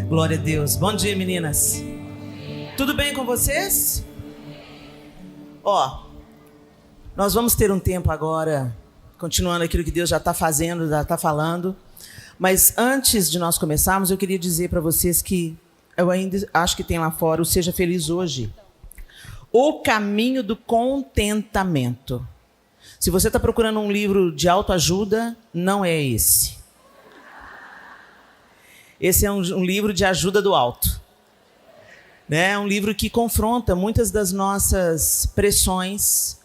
Glória a Deus. Bom dia, meninas. Tudo bem com vocês? Nós vamos ter um tempo agora, continuando aquilo que Deus já está fazendo, já está falando. Mas antes de nós começarmos, eu queria dizer para vocês que eu ainda acho que tem lá fora o Seja Feliz Hoje. O caminho do contentamento. Se você está procurando um livro de autoajuda, não é esse. Esse é um livro de ajuda do alto. É um livro que confronta muitas das nossas pressões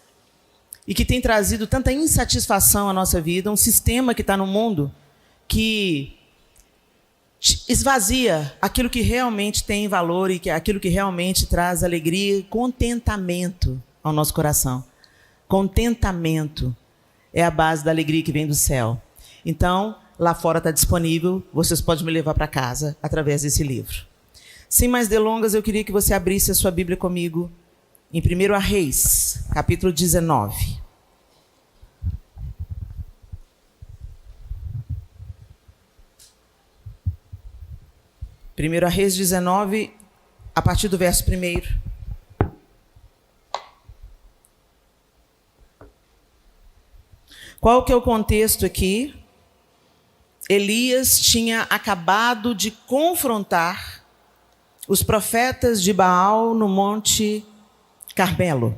e que tem trazido tanta insatisfação à nossa vida, um sistema que está no mundo que esvazia aquilo que realmente tem valor e aquilo que realmente traz alegria e contentamento ao nosso coração. Contentamento é a base da alegria que vem do céu. Então, lá fora está disponível, vocês podem me levar para casa através desse livro. Sem mais delongas, eu queria que você abrisse a sua Bíblia comigo em 1 Reis, capítulo 19. 1 Reis 19, a partir do verso 1. Qual que é o contexto aqui? Elias tinha acabado de confrontar os profetas de Baal no Monte Carmelo.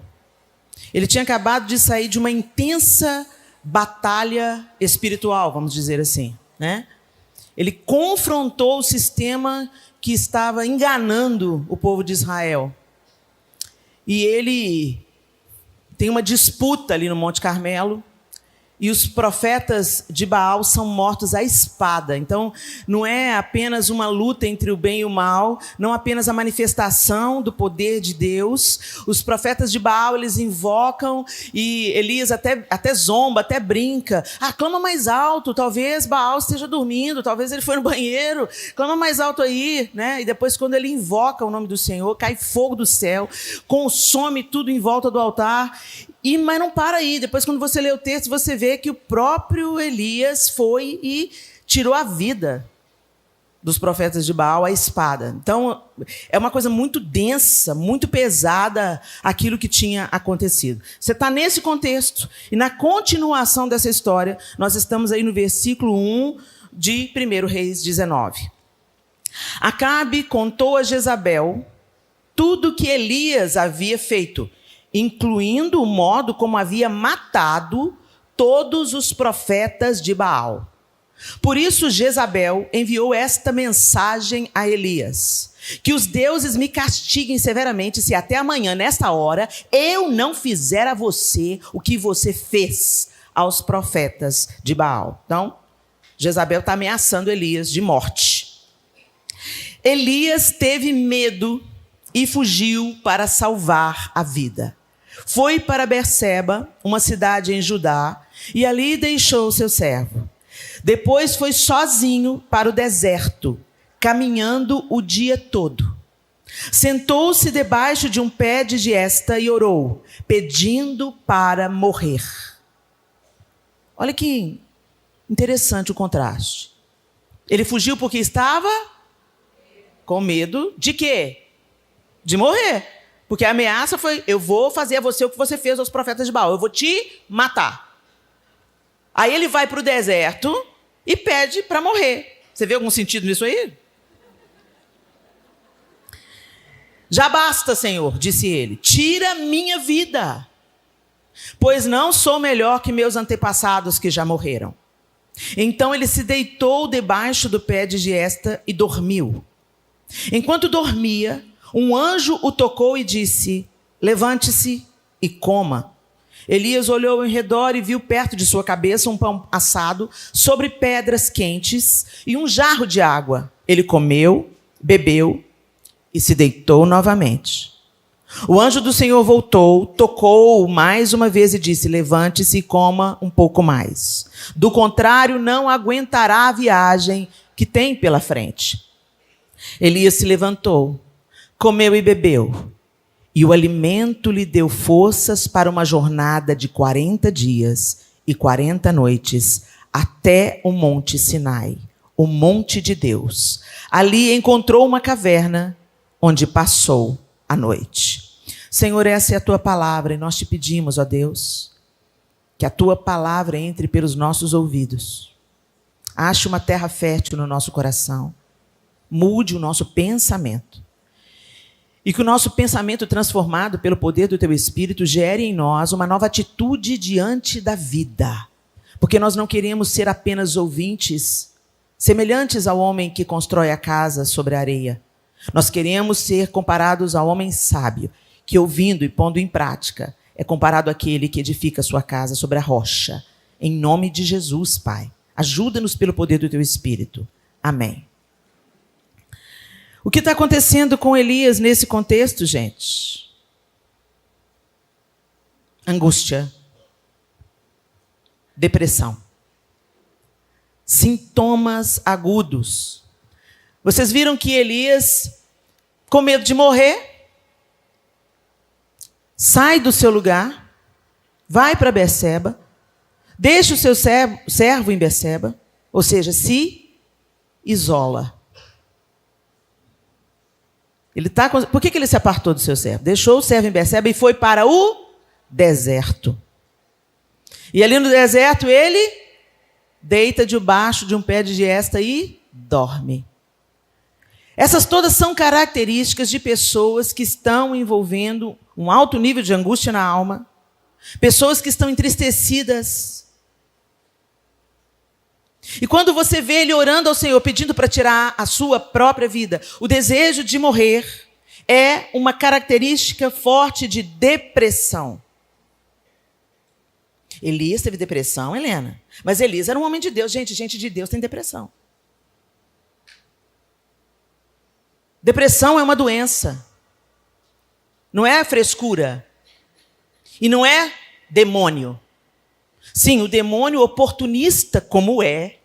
Ele tinha acabado de sair de uma intensa batalha espiritual, vamos dizer assim, né? Ele confrontou o sistema que estava enganando o povo de Israel. E ele tem uma disputa ali no Monte Carmelo. E os profetas de Baal são mortos à espada. Então, não é apenas uma luta entre o bem e o mal, não apenas a manifestação do poder de Deus. Os profetas de Baal, eles invocam, e Elias até zomba, até brinca. Clama mais alto, talvez Baal esteja dormindo, talvez ele foi no banheiro. Clama mais alto aí, né? E depois, quando ele invoca o nome do Senhor, cai fogo do céu, consome tudo em volta do altar. Mas não para aí. Depois, quando você lê o texto, você vê que o próprio Elias foi e tirou a vida dos profetas de Baal à espada. Então, é uma coisa muito densa, muito pesada aquilo que tinha acontecido. Você está nesse contexto. E na continuação dessa história, nós estamos aí no versículo 1 de 1 Reis 19. Acabe contou a Jezabel tudo que Elias havia feito, incluindo o modo como havia matado todos os profetas de Baal. Por isso Jezabel enviou esta mensagem a Elias: que os deuses me castiguem severamente se até amanhã, nesta hora, eu não fizer a você o que você fez aos profetas de Baal. Então, Jezabel está ameaçando Elias de morte. Elias teve medo e fugiu para salvar a vida. Foi para Berseba, uma cidade em Judá, e ali deixou seu servo. Depois foi sozinho para o deserto, caminhando o dia todo. Sentou-se debaixo de um pé de giesta e orou, pedindo para morrer. Olha que interessante o contraste. Ele fugiu porque estava com medo de quê? De morrer. Porque a ameaça foi: eu vou fazer a você o que você fez aos profetas de Baal. Eu vou te matar. Aí ele vai para o deserto e pede para morrer. Você vê algum sentido nisso aí? Já basta, Senhor, disse ele. Tira minha vida, pois não sou melhor que meus antepassados que já morreram. Então ele se deitou debaixo do pé de giesta e dormiu. Enquanto dormia, um anjo o tocou e disse: levante-se e coma. Elias olhou em redor e viu perto de sua cabeça um pão assado sobre pedras quentes e um jarro de água. Ele comeu, bebeu e se deitou novamente. O anjo do Senhor voltou, tocou-o mais uma vez e disse: levante-se e coma um pouco mais. Do contrário, não aguentará a viagem que tem pela frente. Elias se levantou, comeu e bebeu, e o alimento lhe deu forças para uma jornada de 40 dias e 40 noites até o Monte Sinai, o monte de Deus. Ali encontrou uma caverna onde passou a noite. Senhor, essa é a tua palavra e nós te pedimos, ó Deus, que a tua palavra entre pelos nossos ouvidos. Ache uma terra fértil no nosso coração. Mude o nosso pensamento. E que o nosso pensamento transformado pelo poder do teu Espírito gere em nós uma nova atitude diante da vida. Porque nós não queremos ser apenas ouvintes, semelhantes ao homem que constrói a casa sobre a areia. Nós queremos ser comparados ao homem sábio, que ouvindo e pondo em prática, é comparado àquele que edifica a sua casa sobre a rocha. Em nome de Jesus, Pai. Ajuda-nos pelo poder do teu Espírito. Amém. O que está acontecendo com Elias nesse contexto, gente? Angústia. Depressão. Sintomas agudos. Vocês viram que Elias, com medo de morrer, sai do seu lugar, vai para Berseba, deixa o seu servo em Berseba, ou seja, se isola. Por que ele se apartou do seu servo? Deixou o servo em Berseba e foi para o deserto. E ali no deserto ele deita debaixo de um pé de giesta e dorme. Essas todas são características de pessoas que estão envolvendo um alto nível de angústia na alma, pessoas que estão entristecidas. E quando você vê ele orando ao Senhor, pedindo para tirar a sua própria vida, o desejo de morrer é uma característica forte de depressão. Elias teve depressão, Helena. Mas Elias era um homem de Deus. Gente de Deus tem depressão. Depressão é uma doença. Não é frescura. E não é demônio. Sim, o demônio oportunista como é,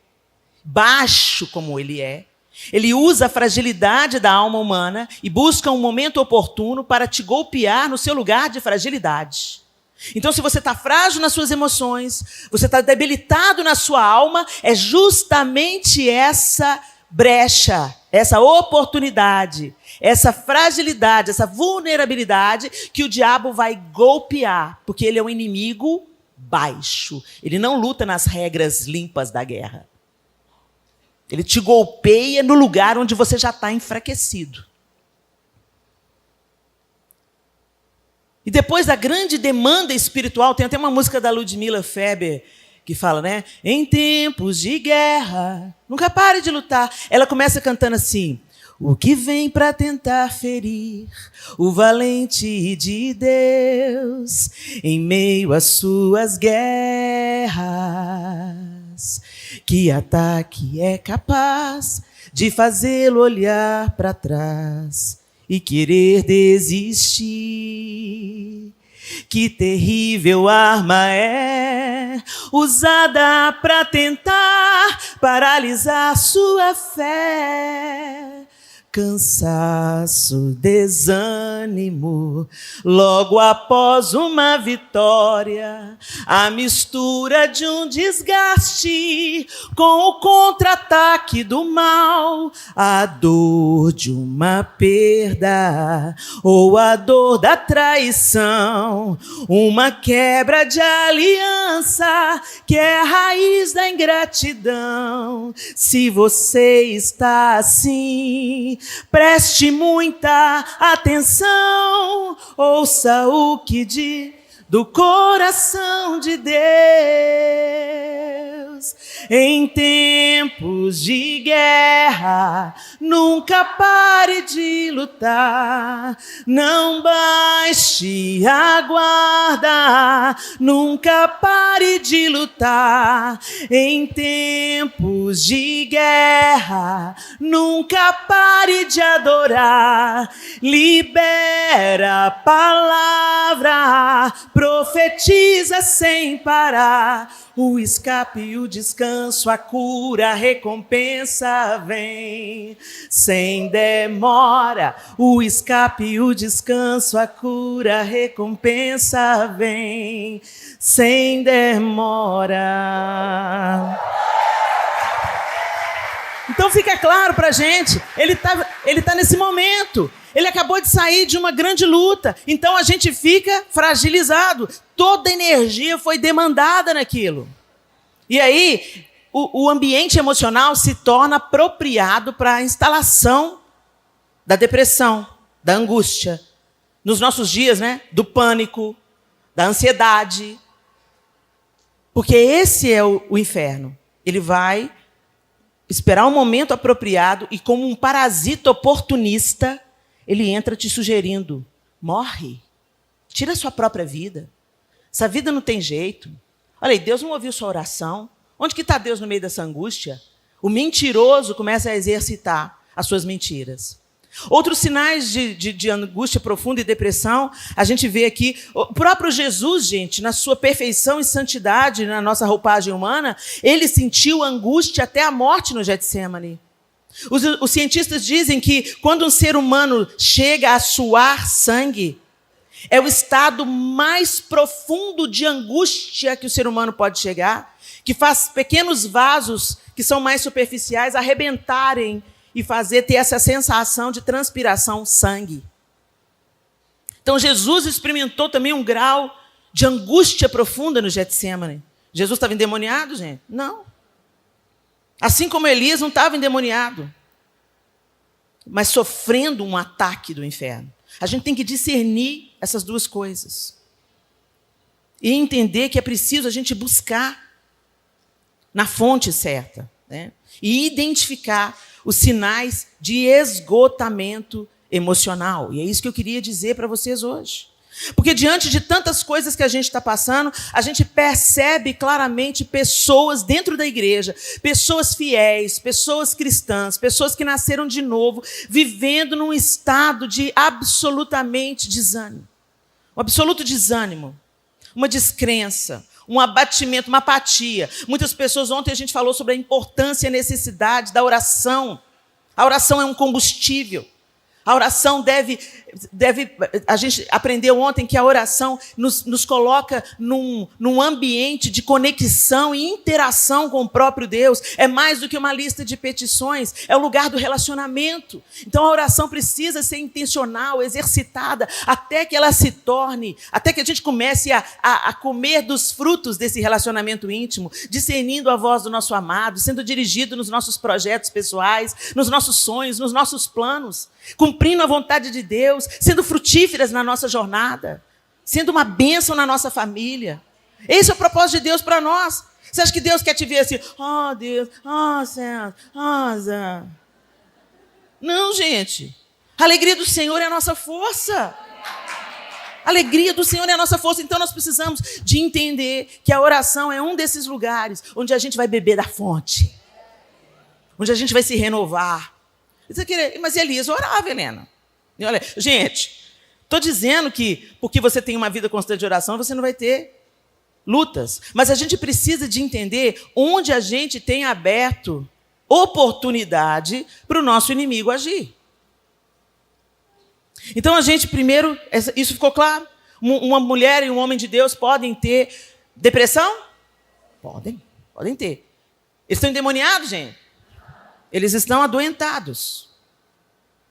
baixo como ele é, ele usa a fragilidade da alma humana e busca um momento oportuno para te golpear no seu lugar de fragilidade. Então, se você está frágil nas suas emoções, você está debilitado na sua alma, é justamente essa brecha, essa oportunidade, essa fragilidade, essa vulnerabilidade que o diabo vai golpear, porque ele é um inimigo baixo. Ele não luta nas regras limpas da guerra. Ele te golpeia no lugar onde você já está enfraquecido. E depois da grande demanda espiritual, tem até uma música da Ludmilla Feber que fala, né? Em tempos de guerra, nunca pare de lutar. Ela começa cantando assim: o que vem para tentar ferir o valente de Deus em meio às suas guerras? Que ataque é capaz de fazê-lo olhar para trás e querer desistir? Que terrível arma é usada para tentar paralisar sua fé. Cansaço, desânimo, logo após uma vitória, a mistura de um desgaste com o contra-ataque do mal, a dor de uma perda ou a dor da traição, uma quebra de aliança que é a raiz da ingratidão. Se você está assim, preste muita atenção, ouça o que diz do coração de Deus. Em tempos de guerra, nunca pare de lutar, não baixe a guarda, nunca pare de lutar. Em tempos de guerra, nunca pare de adorar, libera a palavra, profetiza sem parar. O escape e o descanso, a cura, a recompensa vem sem demora. O escape e o descanso, a cura, a recompensa vem sem demora. Então fica claro para a gente, ele tá nesse momento. Ele acabou de sair de uma grande luta. Então a gente fica fragilizado. Toda a energia foi demandada naquilo. E aí, o ambiente emocional se torna apropriado para a instalação da depressão, da angústia. Nos nossos dias, né? Do pânico, da ansiedade. Porque esse é o inferno. Ele vai esperar um momento apropriado e, como um parasita oportunista, ele entra te sugerindo: morre, tira a sua própria vida. Essa vida não tem jeito. Olha aí, Deus não ouviu sua oração. Onde que está Deus no meio dessa angústia? O mentiroso começa a exercitar as suas mentiras. Outros sinais de angústia profunda e depressão, a gente vê aqui, o próprio Jesus, gente, na sua perfeição e santidade, na nossa roupagem humana, ele sentiu angústia até a morte no Getsemane. Os cientistas dizem que quando um ser humano chega a suar sangue, é o estado mais profundo de angústia que o ser humano pode chegar, que faz pequenos vasos que são mais superficiais arrebentarem e ter essa sensação de transpiração, sangue. Então Jesus experimentou também um grau de angústia profunda no Getsemane. Jesus estava endemoniado, gente? Não. Assim como Elias não estava endemoniado, mas sofrendo um ataque do inferno. A gente tem que discernir essas duas coisas. E entender que é preciso a gente buscar na fonte certa, né? E identificar os sinais de esgotamento emocional. E é isso que eu queria dizer para vocês hoje. Porque diante de tantas coisas que a gente está passando, a gente percebe claramente pessoas dentro da igreja, pessoas fiéis, pessoas cristãs, pessoas que nasceram de novo, vivendo num estado de absolutamente desânimo. Um absoluto desânimo, uma descrença, um abatimento, uma apatia. Muitas pessoas, ontem a gente falou sobre a importância e a necessidade da oração. A oração é um combustível. A oração a gente aprendeu ontem que a oração nos coloca num ambiente de conexão e interação com o próprio Deus. É mais do que uma lista de petições, é o lugar do relacionamento. Então a oração precisa ser intencional, exercitada, até que ela se torne, até que a gente comece a comer dos frutos desse relacionamento íntimo, discernindo a voz do nosso amado, sendo dirigido nos nossos projetos pessoais, nos nossos sonhos, nos nossos planos, cumprindo a vontade de Deus, sendo frutíferas na nossa jornada, sendo uma bênção na nossa família. Esse é o propósito de Deus para nós. Você acha que Deus quer te ver assim, oh Deus, oh céu, oh Zé? Não, gente. A alegria do Senhor é a nossa força. A alegria do Senhor é a nossa força. Então nós precisamos de entender que a oração é um desses lugares onde a gente vai beber da fonte, onde a gente vai se renovar. Mas Elias orava, Helena. E olha, gente, estou dizendo que porque você tem uma vida constante de oração, você não vai ter lutas. Mas a gente precisa de entender onde a gente tem aberto oportunidade para o nosso inimigo agir. Então a gente primeiro, isso ficou claro? Uma mulher e um homem de Deus podem ter depressão? Podem ter. Eles estão endemoniados, gente? Eles estão adoentados.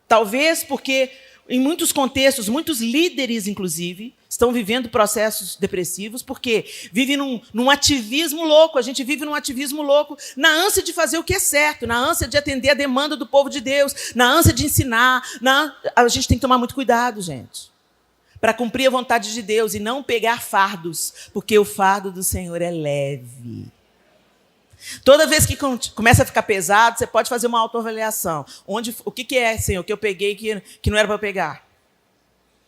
Talvez porque, em muitos contextos, muitos líderes, inclusive, estão vivendo processos depressivos porque vivem num ativismo louco. A gente vive num ativismo louco na ânsia de fazer o que é certo, na ânsia de atender a demanda do povo de Deus, na ânsia de ensinar. A gente tem que tomar muito cuidado, gente, para cumprir a vontade de Deus e não pegar fardos, porque o fardo do Senhor é leve. Toda vez que começa a ficar pesado, você pode fazer uma autoavaliação. O que é, Senhor, que eu peguei que não era para eu pegar?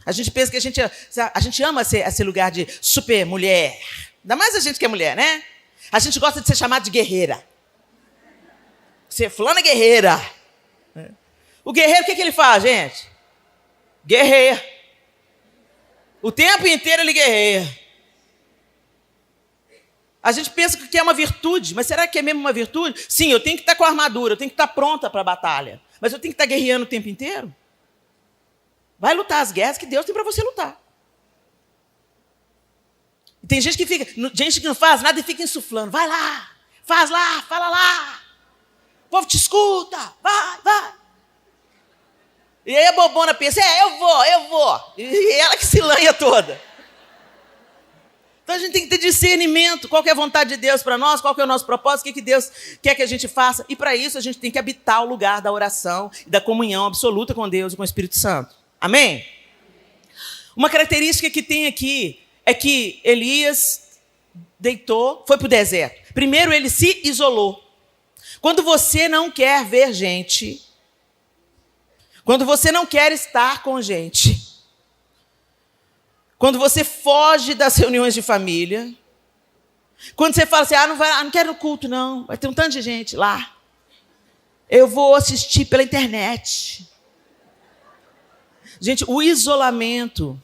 A gente pensa que a gente ama esse lugar de super mulher. Ainda mais a gente que é mulher, né? A gente gosta de ser chamada de guerreira. Fulana é guerreira. O guerreiro, o que ele faz, gente? Guerreia. O tempo inteiro ele guerreia. A gente pensa que é uma virtude, mas será que é mesmo uma virtude? Sim, eu tenho que estar com a armadura, eu tenho que estar pronta para a batalha. Mas eu tenho que estar guerreando o tempo inteiro? Vai lutar as guerras que Deus tem para você lutar. E tem gente que não faz nada e fica insuflando. Vai lá, faz lá, fala lá. O povo te escuta, vai. E aí a bobona pensa, eu vou. E ela que se lanha toda. Então a gente tem que ter discernimento, qual que é a vontade de Deus para nós, qual que é o nosso propósito, o que Deus quer que a gente faça. E para isso a gente tem que habitar o lugar da oração e da comunhão absoluta com Deus e com o Espírito Santo. Amém? Uma característica que tem aqui é que Elias deitou, foi para o deserto. Primeiro ele se isolou. Quando você não quer ver gente, quando você não quer estar com gente, quando você foge das reuniões de família, quando você fala assim, não quero culto não, vai ter um tanto de gente lá, eu vou assistir pela internet. Gente, o isolamento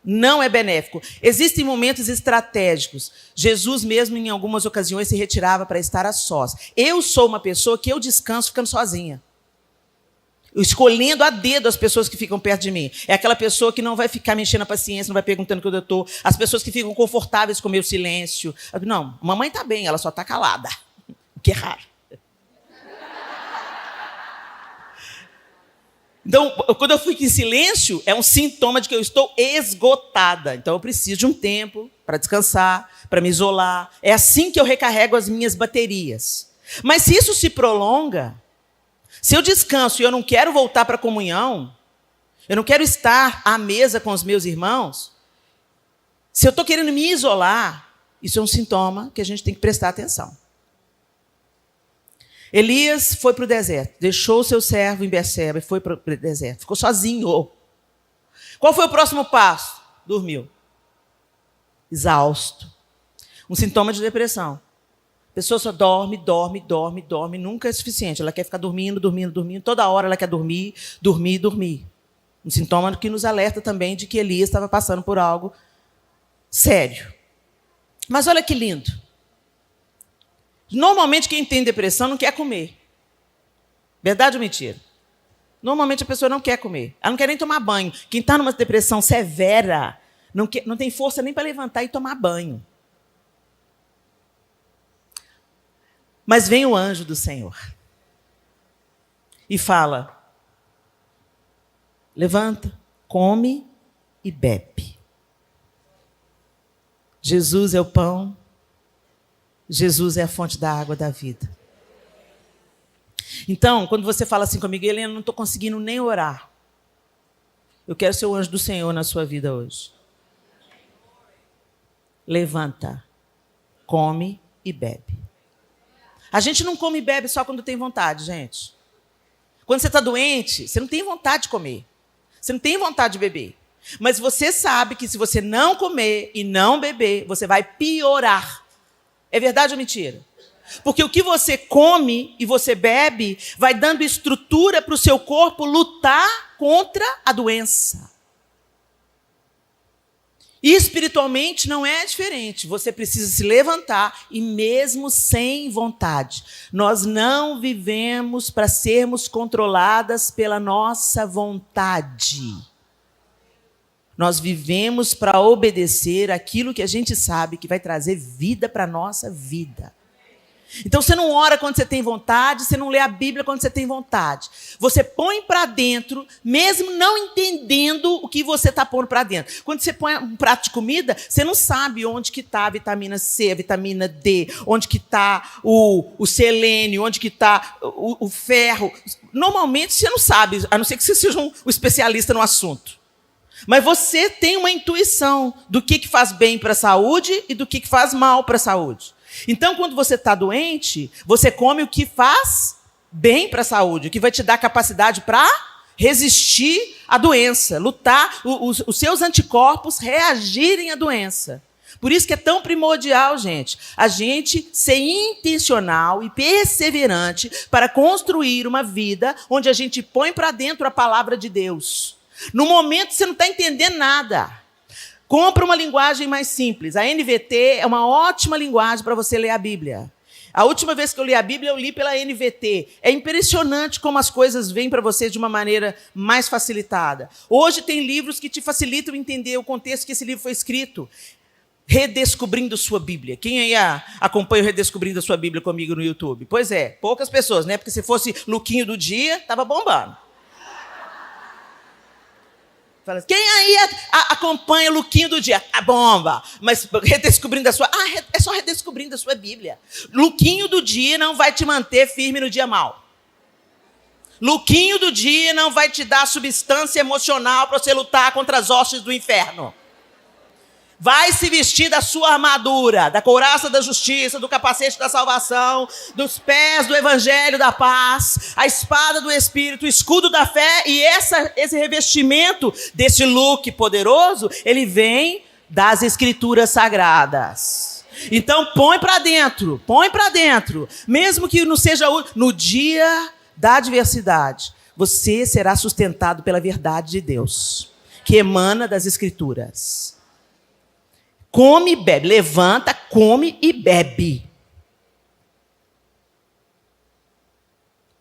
não é benéfico. Existem momentos estratégicos. Jesus mesmo, em algumas ocasiões, se retirava para estar a sós. Eu sou uma pessoa que eu descanso ficando sozinha. Escolhendo a dedo as pessoas que ficam perto de mim. É aquela pessoa que não vai ficar me enchendo a paciência, não vai perguntando o que eu estou. As pessoas que ficam confortáveis com o meu silêncio. Não, mamãe está bem, ela só está calada. O que é raro. Então, quando eu fico em silêncio, é um sintoma de que eu estou esgotada. Então, eu preciso de um tempo para descansar, para me isolar. É assim que eu recarrego as minhas baterias. Mas se isso se prolonga, se eu descanso e eu não quero voltar para a comunhão, eu não quero estar à mesa com os meus irmãos, se eu estou querendo me isolar, isso é um sintoma que a gente tem que prestar atenção. Elias foi para o deserto, deixou o seu servo em Berseba e foi para o deserto. Ficou sozinho. Qual foi o próximo passo? Dormiu. Exausto. Um sintoma de depressão. A pessoa só dorme, nunca é suficiente. Ela quer ficar dormindo. Toda hora ela quer dormir. Um sintoma que nos alerta também de que Elias estava passando por algo sério. Mas olha que lindo. Normalmente, quem tem depressão não quer comer. Verdade ou mentira? Normalmente, a pessoa não quer comer. Ela não quer nem tomar banho. Quem está numa depressão severa não tem força nem para levantar e tomar banho. Mas vem o anjo do Senhor e fala, levanta, come e bebe. Jesus é o pão. Jesus é a fonte da água da vida. Então, quando você fala assim comigo, Helena, não estou conseguindo nem orar. Eu quero ser o anjo do Senhor na sua vida hoje. Levanta, come e bebe. A gente não come e bebe só quando tem vontade, gente. Quando você está doente, você não tem vontade de comer. Você não tem vontade de beber. Mas você sabe que se você não comer e não beber, você vai piorar. É verdade ou mentira? Porque o que você come e você bebe vai dando estrutura para o seu corpo lutar contra a doença. E espiritualmente não é diferente. Você precisa se levantar e mesmo sem vontade. Nós não vivemos para sermos controladas pela nossa vontade. Nós vivemos para obedecer aquilo que a gente sabe que vai trazer vida para a nossa vida. Então, você não ora quando você tem vontade, você não lê a Bíblia quando você tem vontade. Você põe para dentro, mesmo não entendendo o que você está pondo para dentro. Quando você põe um prato de comida, você não sabe onde que está a vitamina C, a vitamina D, onde que está o selênio, onde que está o ferro. Normalmente, você não sabe, a não ser que você seja um especialista no assunto. Mas você tem uma intuição do que faz bem para a saúde e do que faz mal para a saúde. Então, quando você está doente, você come o que faz bem para a saúde, o que vai te dar capacidade para resistir à doença, lutar, os seus anticorpos reagirem à doença. Por isso que é tão primordial, gente, a gente ser intencional e perseverante para construir uma vida onde a gente põe para dentro a palavra de Deus. No momento você não está entendendo nada. Compra uma linguagem mais simples. A NVT é uma ótima linguagem para você ler a Bíblia. A última vez que eu li a Bíblia, eu li pela NVT. É impressionante como as coisas vêm para você de uma maneira mais facilitada. Hoje tem livros que te facilitam entender o contexto que esse livro foi escrito. Redescobrindo Sua Bíblia. Quem aí acompanha o Redescobrindo a Sua Bíblia comigo no YouTube? Pois é, poucas pessoas, né? Porque se fosse Luquinho do Dia, estava bombando. Quem aí acompanha o Luquinho do Dia? A bomba. Mas redescobrindo a sua... é só redescobrindo a sua Bíblia. Luquinho do Dia não vai te manter firme no dia mau. Luquinho do Dia não vai te dar substância emocional para você lutar contra as hostes do inferno. Vai se vestir da sua armadura, da couraça da justiça, do capacete da salvação, dos pés do evangelho da paz, a espada do Espírito, o escudo da fé, e esse revestimento desse look poderoso, ele vem das escrituras sagradas. Então põe para dentro, mesmo que não seja no dia da adversidade, você será sustentado pela verdade de Deus, que emana das escrituras. Come e bebe. Levanta, come e bebe.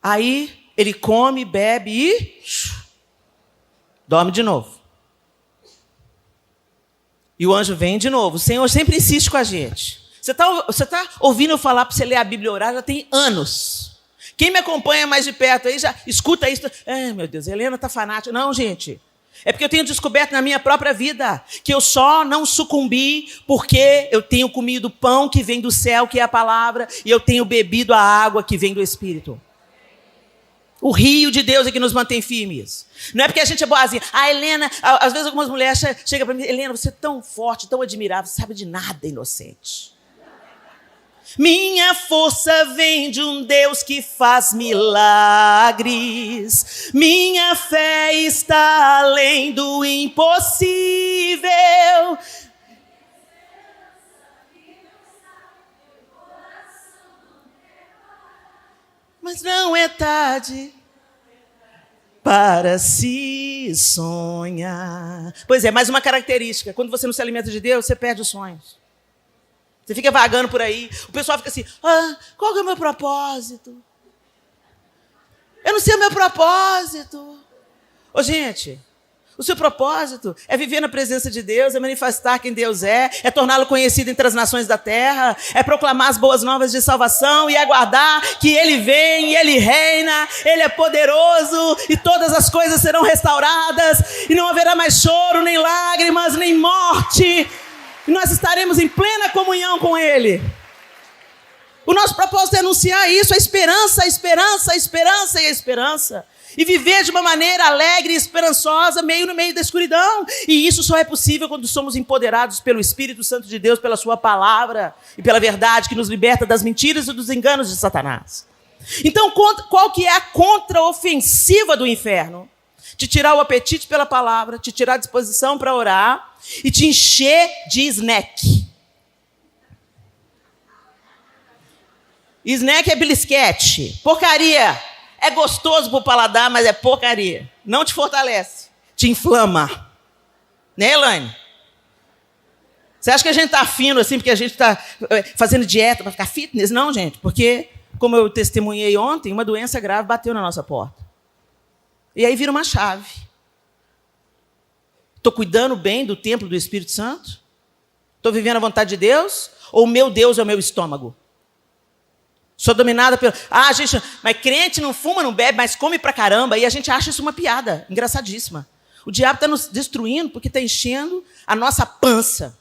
Aí ele come, bebe e dorme de novo. E o anjo vem de novo. O Senhor sempre insiste com a gente. Você tá ouvindo eu falar para você ler a Bíblia e orar já tem anos. Quem me acompanha mais de perto aí já escuta isso. Meu Deus, a Helena está fanática. Não, gente. É porque eu tenho descoberto na minha própria vida que eu só não sucumbi porque eu tenho comido pão que vem do céu, que é a palavra, e eu tenho bebido a água que vem do Espírito. O rio de Deus é que nos mantém firmes. Não é porque a gente é boazinha. Helena, às vezes algumas mulheres chegam para mim, Helena, você é tão forte, tão admirável, você sabe de nada, inocente. Minha força vem de um Deus que faz milagres. Minha fé está além do impossível. Mas não é tarde para se sonhar. Pois é, mais uma característica. Quando você não se alimenta de Deus, você perde os sonhos. Você fica vagando por aí. O pessoal fica assim, qual que é o meu propósito? Eu não sei o meu propósito. Ô, gente, o seu propósito é viver na presença de Deus, é manifestar quem Deus é torná-lo conhecido entre as nações da terra, é proclamar as boas novas de salvação e aguardar que Ele vem e Ele reina, Ele é poderoso e todas as coisas serão restauradas e não haverá mais choro, nem lágrimas, nem morte. E nós estaremos em plena comunhão com Ele. O nosso propósito é anunciar isso, a esperança, a esperança, a esperança e a esperança. E viver de uma maneira alegre e esperançosa, no meio da escuridão. E isso só é possível quando somos empoderados pelo Espírito Santo de Deus, pela sua palavra e pela verdade que nos liberta das mentiras e dos enganos de Satanás. Então, qual que é a contraofensiva do inferno? Te tirar o apetite pela palavra, te tirar a disposição para orar e te encher de snack. Snack é belisquete, porcaria. É gostoso para o paladar, mas é porcaria. Não te fortalece, te inflama. Né, Elaine? Você acha que a gente está fino assim porque a gente está fazendo dieta para ficar fitness? Não, gente, porque, como eu testemunhei ontem, uma doença grave bateu na nossa porta. E aí vira uma chave. Estou cuidando bem do templo do Espírito Santo? Estou vivendo a vontade de Deus? Ou o meu Deus é o meu estômago? Sou dominada pelo... gente, mas crente não fuma, não bebe, mas come pra caramba. E a gente acha isso uma piada engraçadíssima. O diabo está nos destruindo porque está enchendo a nossa pança.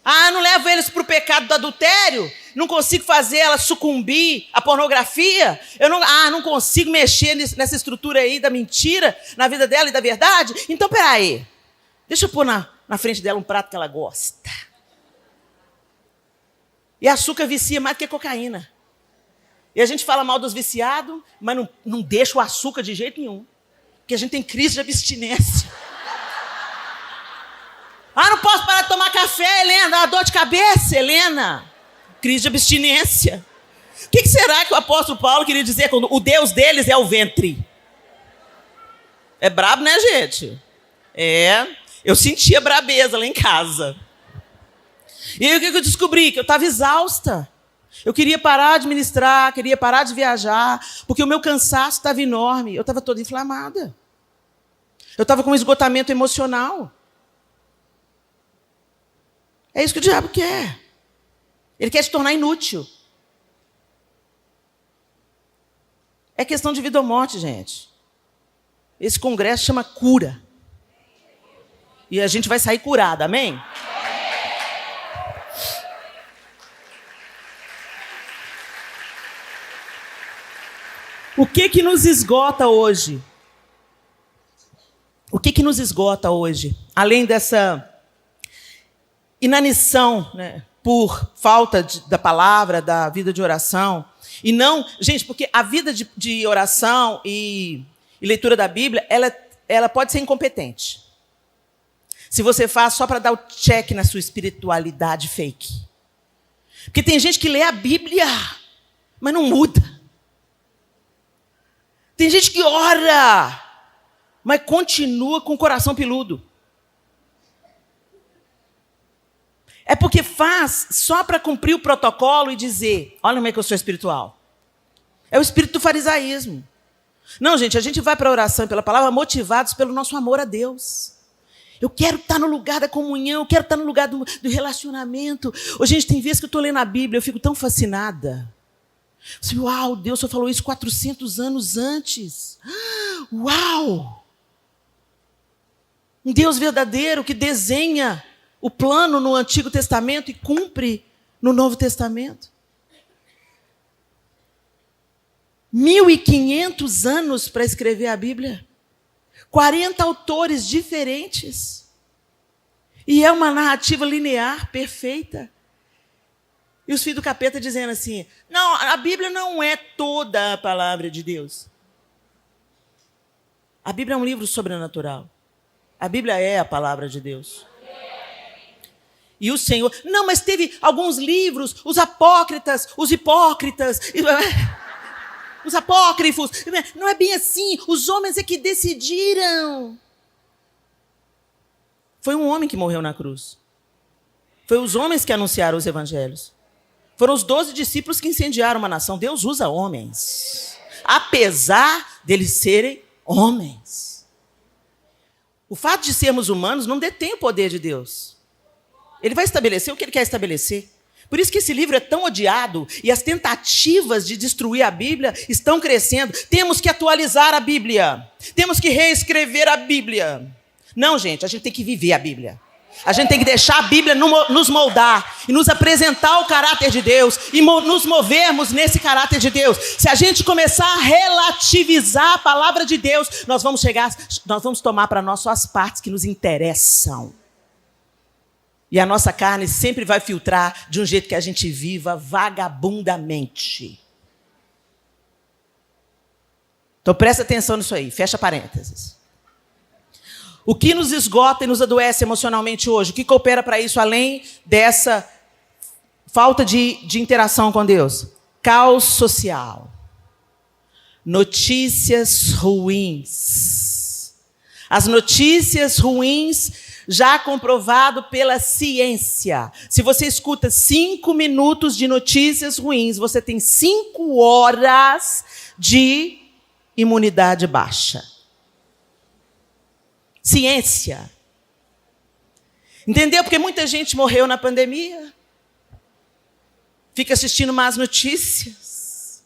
Não levo eles para o pecado do adultério? Não consigo fazer ela sucumbir à pornografia? Eu não consigo mexer nessa estrutura aí da mentira na vida dela e da verdade? Então, peraí. Deixa eu pôr na frente dela um prato que ela gosta. E açúcar vicia mais do que cocaína. E a gente fala mal dos viciados, mas não deixa o açúcar de jeito nenhum. Porque a gente tem crise de abstinência. Não posso parar de tomar café, Helena. Dá uma dor de cabeça, Helena. Crise de abstinência. O que será que o apóstolo Paulo queria dizer quando o Deus deles é o ventre? É brabo, né, gente? Eu sentia brabeza lá em casa. E aí o que eu descobri? Que eu estava exausta. Eu queria parar de ministrar, queria parar de viajar, porque o meu cansaço estava enorme. Eu estava toda inflamada. Eu estava com um esgotamento emocional. É isso que o diabo quer. Ele quer te tornar inútil. É questão de vida ou morte, gente. Esse congresso chama cura. E a gente vai sair curado, amém? O que nos esgota hoje? O que nos esgota hoje? Além dessa inanição, né, por falta da palavra, da vida de oração. E não, gente, porque a vida de oração e leitura da Bíblia, ela pode ser incompetente. Se você faz só para dar o check na sua espiritualidade fake. Porque tem gente que lê a Bíblia, mas não muda. Tem gente que ora, mas continua com o coração peludo. É porque faz só para cumprir o protocolo e dizer, olha como é que eu sou espiritual. É o espírito do farisaísmo. Não, gente, a gente vai para a oração e pela palavra motivados pelo nosso amor a Deus. Eu quero estar no lugar da comunhão, eu quero estar no lugar do relacionamento. Hoje, gente, tem vezes que eu estou lendo a Bíblia, eu fico tão fascinada. Uau, Deus só falou isso 400 anos antes. Uau! Um Deus verdadeiro que desenha o plano no Antigo Testamento e cumpre no Novo Testamento. 1500 anos para escrever a Bíblia. 40 autores diferentes. E é uma narrativa linear, perfeita. E os filhos do capeta dizendo assim, não, a Bíblia não é toda a palavra de Deus. A Bíblia é um livro sobrenatural. A Bíblia é a palavra de Deus. E o Senhor... Não, mas teve alguns livros, os apócritas, os hipócritas, os apócrifos. Não é bem assim. Os homens é que decidiram. Foi um homem que morreu na cruz. Foi os homens que anunciaram os evangelhos. Foram os 12 discípulos que incendiaram uma nação. Deus usa homens. Apesar deles serem homens. O fato de sermos humanos não detém o poder de Deus. Ele vai estabelecer o que ele quer estabelecer. Por isso que esse livro é tão odiado e as tentativas de destruir a Bíblia estão crescendo. Temos que atualizar a Bíblia. Temos que reescrever a Bíblia. Não, gente, a gente tem que viver a Bíblia. A gente tem que deixar a Bíblia nos moldar e nos apresentar o caráter de Deus e nos movermos nesse caráter de Deus. Se a gente começar a relativizar a palavra de Deus, nós vamos tomar para nós só as partes que nos interessam. E a nossa carne sempre vai filtrar de um jeito que a gente viva vagabundamente. Então presta atenção nisso aí, fecha parênteses. O que nos esgota e nos adoece emocionalmente hoje? O que coopera para isso, além dessa falta de interação com Deus? Caos social. Notícias ruins. As notícias ruins, já comprovado pela ciência. Se você escuta 5 minutos de notícias ruins, você tem 5 horas de imunidade baixa. Ciência. Entendeu? Porque muita gente morreu na pandemia. Fica assistindo más notícias.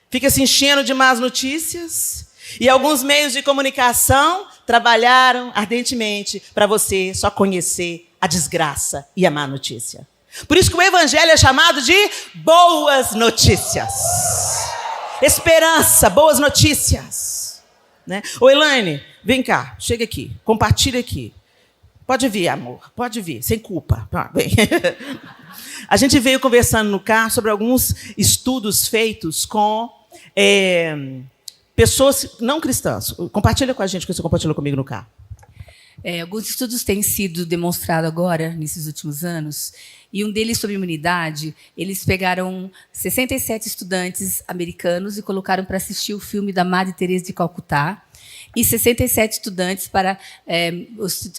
Fica se enchendo de más notícias. E alguns meios de comunicação trabalharam ardentemente para você só conhecer a desgraça e a má notícia. Por isso que o evangelho é chamado de boas notícias. Esperança, boas notícias. Né? Ô, Elaine, vem cá, chega aqui, compartilha aqui. Pode vir, amor, pode vir, sem culpa. Vem. A gente veio conversando no carro sobre alguns estudos feitos com pessoas não cristãs. Compartilha com a gente o que você compartilhou comigo no carro. Alguns estudos têm sido demonstrados agora, nesses últimos anos, e um deles sobre imunidade, eles pegaram 67 estudantes americanos e colocaram para assistir o filme da Madre Teresa de Calcutá, e 67 estudantes para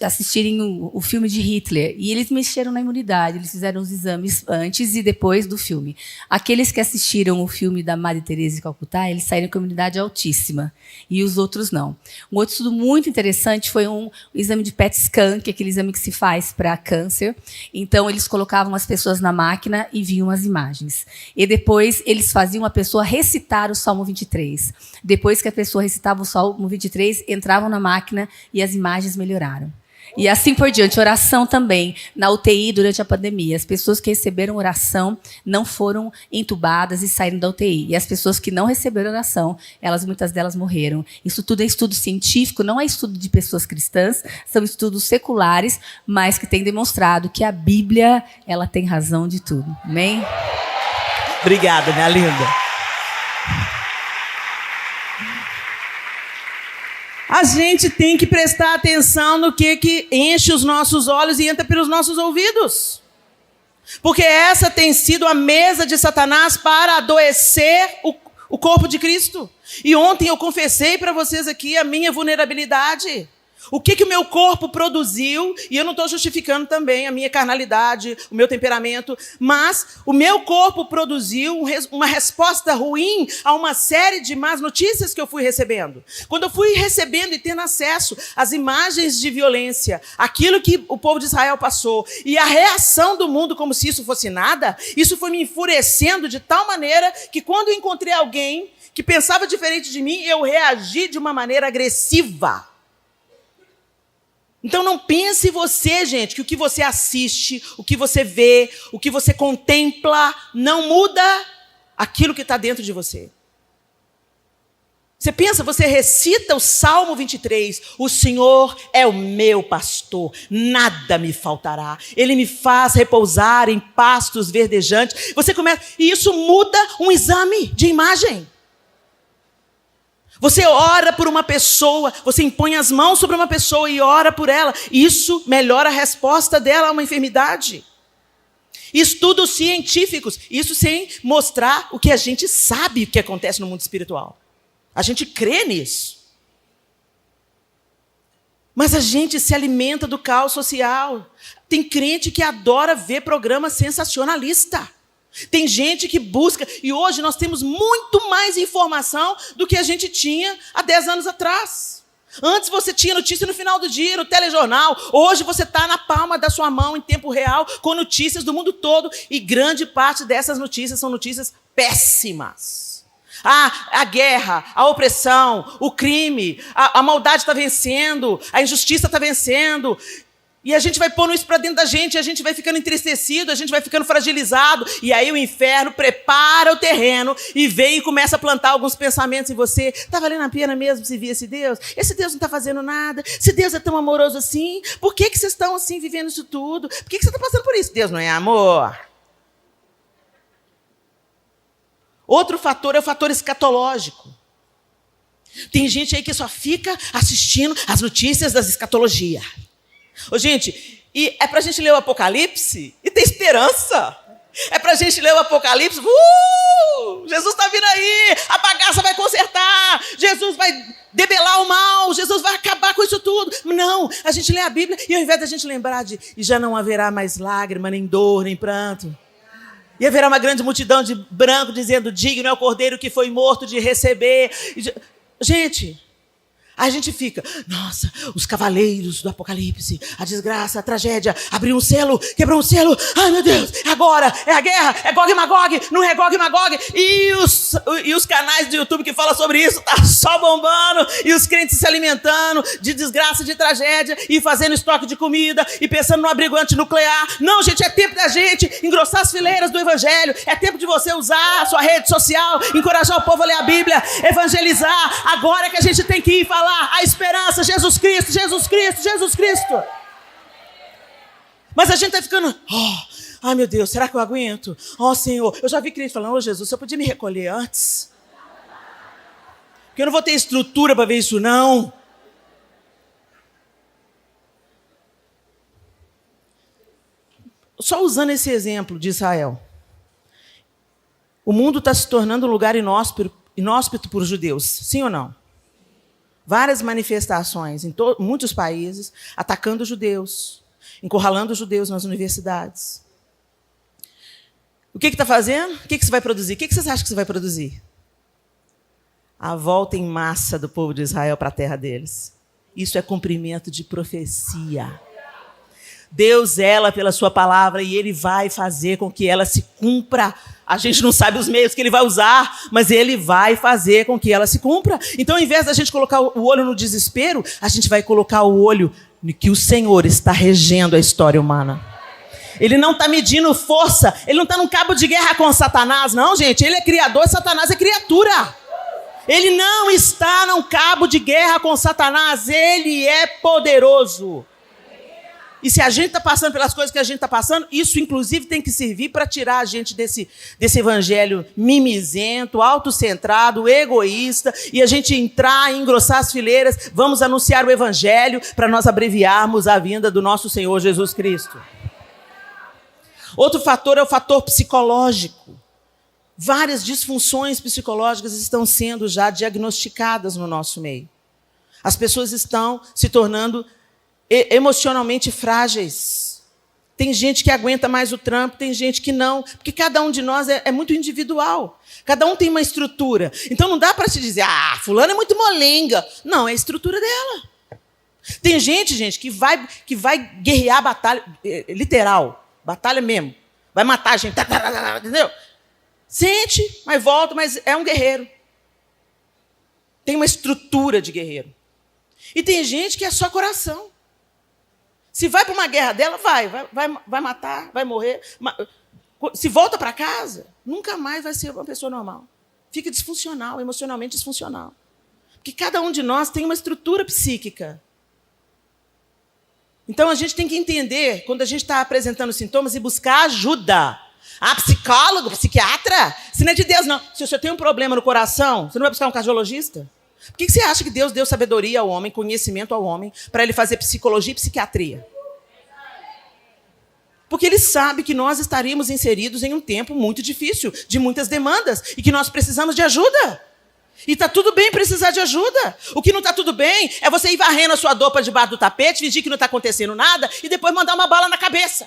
assistirem o filme de Hitler. E eles mexeram na imunidade, eles fizeram os exames antes e depois do filme. Aqueles que assistiram o filme da Madre Teresa de Calcutá, eles saíram com imunidade altíssima, e os outros não. Um outro estudo muito interessante foi um exame de PET scan, que é aquele exame que se faz para câncer. Então, eles colocavam as pessoas na máquina e viam as imagens. E depois, eles faziam a pessoa recitar o Salmo 23. Depois que a pessoa recitava o Salmo 23, entravam na máquina e as imagens melhoraram. E assim por diante. Oração também, na UTI durante a pandemia. As pessoas que receberam oração não foram entubadas e saíram da UTI. E as pessoas que não receberam oração, muitas delas morreram. Isso tudo é estudo científico, não é estudo de pessoas cristãs, são estudos seculares, mas que têm demonstrado que a Bíblia, ela tem razão de tudo. Amém? Obrigada, minha linda. A gente tem que prestar atenção no que enche os nossos olhos e entra pelos nossos ouvidos. Porque essa tem sido a mesa de Satanás para adoecer o corpo de Cristo. E ontem eu confessei para vocês aqui a minha vulnerabilidade. O que o meu corpo produziu, e eu não estou justificando também a minha carnalidade, o meu temperamento, mas o meu corpo produziu uma resposta ruim a uma série de más notícias que eu fui recebendo. Quando eu fui recebendo e tendo acesso às imagens de violência, aquilo que o povo de Israel passou, e a reação do mundo como se isso fosse nada, isso foi me enfurecendo de tal maneira que quando eu encontrei alguém que pensava diferente de mim, eu reagi de uma maneira agressiva. Então não pense você, gente, que o que você assiste, o que você vê, o que você contempla, não muda aquilo que está dentro de você. Você pensa, você recita o Salmo 23, o Senhor é o meu pastor, nada me faltará. Ele me faz repousar em pastos verdejantes. Você começa, e isso muda um exame de imagem. Você ora por uma pessoa, você impõe as mãos sobre uma pessoa e ora por ela. Isso melhora a resposta dela a uma enfermidade. Estudos científicos, isso sem mostrar o que a gente sabe que acontece no mundo espiritual. A gente crê nisso. Mas a gente se alimenta do caos social. Tem crente que adora ver programa sensacionalista. Tem gente que busca, e hoje nós temos muito mais informação do que a gente tinha há 10 anos atrás. Antes você tinha notícia no final do dia, no telejornal. Hoje você está na palma da sua mão, em tempo real, com notícias do mundo todo. E grande parte dessas notícias são notícias péssimas. A guerra, a opressão, o crime, a maldade está vencendo, a injustiça está vencendo. E a gente vai pondo isso para dentro da gente, e a gente vai ficando entristecido, a gente vai ficando fragilizado. E aí o inferno prepara o terreno e vem e começa a plantar alguns pensamentos em você. Está valendo a pena mesmo se vir esse Deus? Esse Deus não está fazendo nada. Se Deus é tão amoroso assim, por que vocês estão assim vivendo isso tudo? Por que você está passando por isso? Deus não é amor. Outro fator é o fator escatológico. Tem gente aí que só fica assistindo as notícias das escatologias. Ô, gente, e é para a gente ler o Apocalipse e ter esperança. É para a gente ler o Apocalipse, Jesus está vindo aí, a bagaça vai consertar, Jesus vai debelar o mal, Jesus vai acabar com isso tudo. Não, a gente lê a Bíblia e ao invés da gente lembrar de e já não haverá mais lágrima, nem dor, nem pranto. E haverá uma grande multidão de branco dizendo, digno é o cordeiro que foi morto de receber. Gente, a gente fica, nossa, os cavaleiros do Apocalipse, a desgraça, a tragédia, abriu um selo, quebrou um selo, ai meu Deus, é agora, é a guerra, é Gog e Magog, não é Gog e Magog, e os canais do YouTube que falam sobre isso, tá só bombando, e os crentes se alimentando de desgraça, de tragédia, e fazendo estoque de comida, e pensando no abrigo antinuclear. Não, gente, é tempo da gente engrossar as fileiras do Evangelho, é tempo de você usar a sua rede social, encorajar o povo a ler a Bíblia, evangelizar. Agora é que a gente tem que ir falar a esperança, Jesus Cristo, Jesus Cristo, Jesus Cristo. Mas a gente está ficando, ai meu Deus, será que eu aguento? Senhor, eu já vi crente falando, Jesus, você podia me recolher antes? Porque eu não vou ter estrutura para ver isso não. Só usando esse exemplo de Israel. O mundo está se tornando um lugar inóspito para os judeus, sim ou não? várias manifestações em muitos países, atacando os judeus, encurralando os judeus nas universidades. O que está fazendo? O que você vai produzir? O que vocês acham que você vai produzir? A volta em massa do povo de Israel para a terra deles. Isso é cumprimento de profecia. Deus zela pela sua palavra e Ele vai fazer com que ela se cumpra. A gente não sabe os meios que Ele vai usar, mas Ele vai fazer com que ela se cumpra. Então, ao invés da gente colocar o olho no desespero, a gente vai colocar o olho no que o Senhor está regendo a história humana. Ele não está medindo força, Ele não está num cabo de guerra com Satanás, não, gente. Ele é criador, Satanás é criatura. Ele não está num cabo de guerra com Satanás, Ele é poderoso. E se a gente está passando pelas coisas que a gente está passando, isso, inclusive, tem que servir para tirar a gente desse evangelho mimizento, autocentrado, egoísta, e a gente entrar e engrossar as fileiras. Vamos anunciar o evangelho para nós abreviarmos a vinda do nosso Senhor Jesus Cristo. Outro fator é o fator psicológico. Várias disfunções psicológicas estão sendo já diagnosticadas no nosso meio. As pessoas estão se tornando emocionalmente frágeis. Tem gente que aguenta mais o trampo, tem gente que não, porque cada um de nós é muito individual. Cada um tem uma estrutura. Então não dá para se dizer, fulano é muito molenga. Não, é a estrutura dela. Tem gente que vai guerrear batalha, literal, batalha mesmo. Vai matar a gente, entendeu? Sente, mas volta, mas é um guerreiro. Tem uma estrutura de guerreiro. E tem gente que é só coração. Se vai para uma guerra dela, vai matar, vai morrer. Se volta para casa, nunca mais vai ser uma pessoa normal. Fica disfuncional, emocionalmente disfuncional. Porque cada um de nós tem uma estrutura psíquica. Então, a gente tem que entender, quando a gente está apresentando sintomas, e buscar ajuda. Psicólogo, psiquiatra? Isso não é de Deus, não. Se você tem um problema no coração, você não vai buscar um cardiologista? Por que você acha que Deus deu sabedoria ao homem, conhecimento ao homem, para ele fazer psicologia e psiquiatria? Porque ele sabe que nós estaríamos inseridos em um tempo muito difícil, de muitas demandas, e que nós precisamos de ajuda. E está tudo bem precisar de ajuda. O que não está tudo bem é você ir varrendo a sua dor para debaixo do tapete, fingir que não está acontecendo nada, e depois mandar uma bala na cabeça.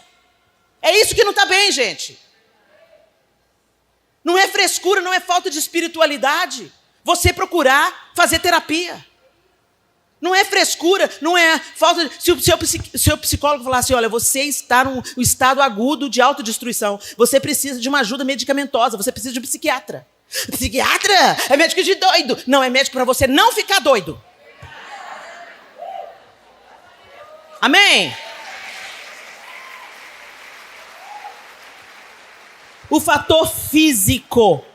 É isso que não está bem, gente. Não é frescura, não é falta de espiritualidade você procurar fazer terapia. Não é frescura, não é falta de... Se o seu psicólogo falar assim, olha, você está num estado agudo de autodestruição, você precisa de uma ajuda medicamentosa, você precisa de um psiquiatra. Psiquiatra? É médico de doido. Não, é médico para você não ficar doido. Amém? O fator físico.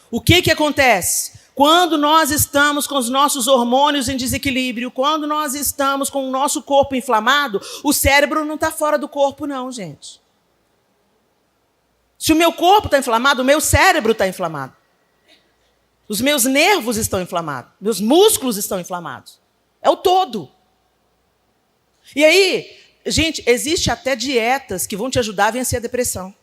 O que acontece? Quando nós estamos com os nossos hormônios em desequilíbrio, quando nós estamos com o nosso corpo inflamado, o cérebro não está fora do corpo, não, gente. Se o meu corpo está inflamado, o meu cérebro está inflamado. Os meus nervos estão inflamados, meus músculos estão inflamados. É o todo. E aí, gente, existe até dietas que vão te ajudar a vencer a depressão.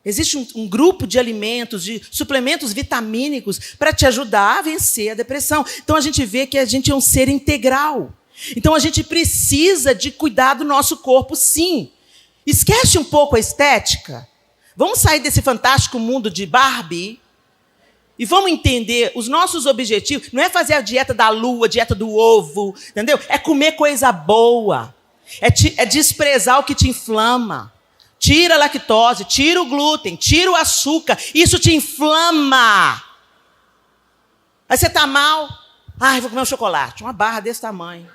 Existe um grupo de alimentos, de suplementos vitamínicos para te ajudar a vencer a depressão. Então, a gente vê que a gente é um ser integral. Então, a gente precisa de cuidar do nosso corpo, sim. Esquece um pouco a estética. Vamos sair desse fantástico mundo de Barbie e vamos entender os nossos objetivos. Não é fazer a dieta da lua, a dieta do ovo, entendeu? É comer coisa boa. É desprezar o que te inflama. Tira a lactose, tira o glúten, tira o açúcar. Isso te inflama. Aí você está mal. Vou comer um chocolate. Uma barra desse tamanho.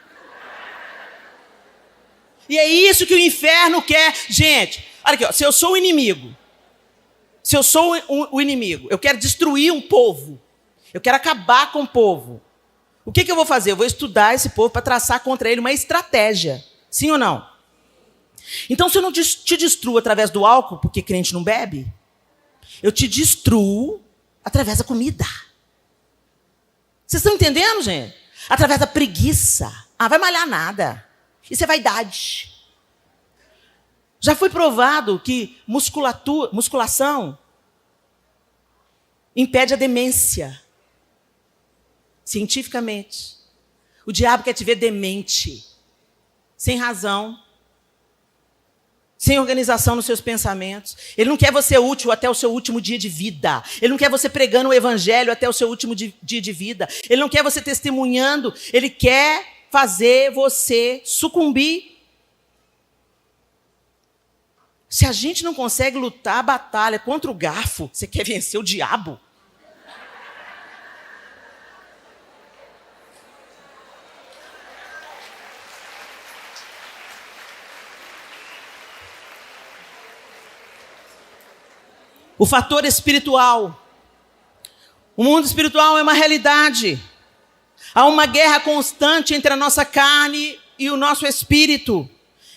E é isso que o inferno quer. Gente, olha aqui, ó, se eu sou o inimigo, eu quero destruir um povo, eu quero acabar com o povo, o que eu vou fazer? Eu vou estudar esse povo para traçar contra ele uma estratégia. Sim ou não? Então, se eu não te destruo através do álcool, porque crente não bebe, eu te destruo através da comida. Vocês estão entendendo, gente? Através da preguiça. Vai malhar nada. Isso é vaidade. Já foi provado que musculação impede a demência. cientificamente. O diabo quer te ver demente, sem razão, sem organização nos seus pensamentos. Ele não quer você útil até o seu último dia de vida. Ele não quer você pregando o evangelho até o seu último dia de vida. Ele não quer você testemunhando. Ele quer fazer você sucumbir. Se a gente não consegue lutar a batalha contra o garfo, você quer vencer o diabo? O fator espiritual. O mundo espiritual é uma realidade. Há uma guerra constante entre a nossa carne e o nosso espírito,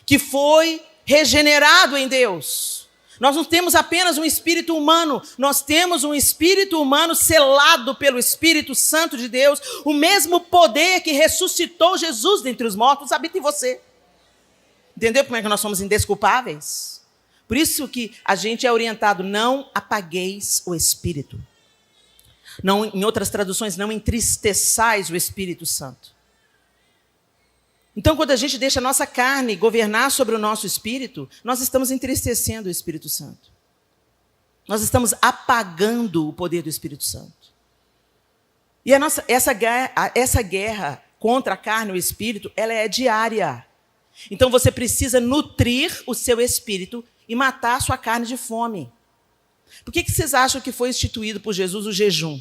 que foi regenerado em Deus. Nós não temos apenas um espírito humano, nós temos um espírito humano selado pelo Espírito Santo de Deus. O mesmo poder que ressuscitou Jesus dentre os mortos habita em você. Entendeu como é que nós somos indesculpáveis? Por isso que a gente é orientado, não apagueis o Espírito. Não, em outras traduções, não entristeçais o Espírito Santo. Então, quando a gente deixa a nossa carne governar sobre o nosso espírito, nós estamos entristecendo o Espírito Santo. Nós estamos apagando o poder do Espírito Santo. E essa guerra contra a carne e o espírito, ela é diária. Então, você precisa nutrir o seu espírito e matar a sua carne de fome. Por que vocês acham que foi instituído por Jesus o jejum?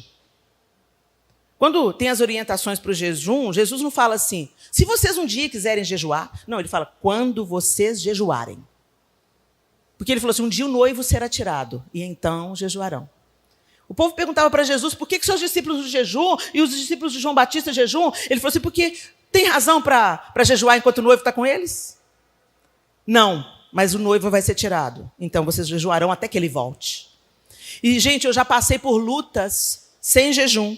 Quando tem as orientações para o jejum, Jesus não fala assim, se vocês um dia quiserem jejuar. Não, ele fala, quando vocês jejuarem. Porque ele falou assim, um dia o noivo será tirado, e então jejuarão. O povo perguntava para Jesus, por que seus discípulos jejuam e os discípulos de João Batista jejuam? Ele falou assim, porque tem razão para jejuar enquanto o noivo está com eles? Não, mas o noivo vai ser tirado. Então vocês jejuarão até que ele volte. E, gente, eu já passei por lutas sem jejum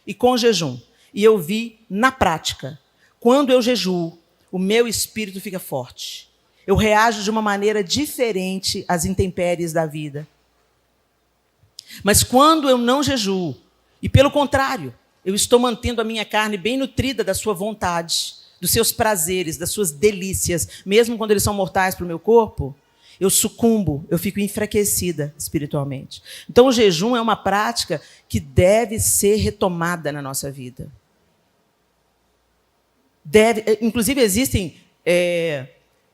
e com jejum. E eu vi, na prática, quando eu jejuo, o meu espírito fica forte. Eu reajo de uma maneira diferente às intempéries da vida. Mas quando eu não jejuo, e pelo contrário, eu estou mantendo a minha carne bem nutrida da sua vontade, dos seus prazeres, das suas delícias, mesmo quando eles são mortais para o meu corpo, eu sucumbo, eu fico enfraquecida espiritualmente. Então, o jejum é uma prática que deve ser retomada na nossa vida. Inclusive, existem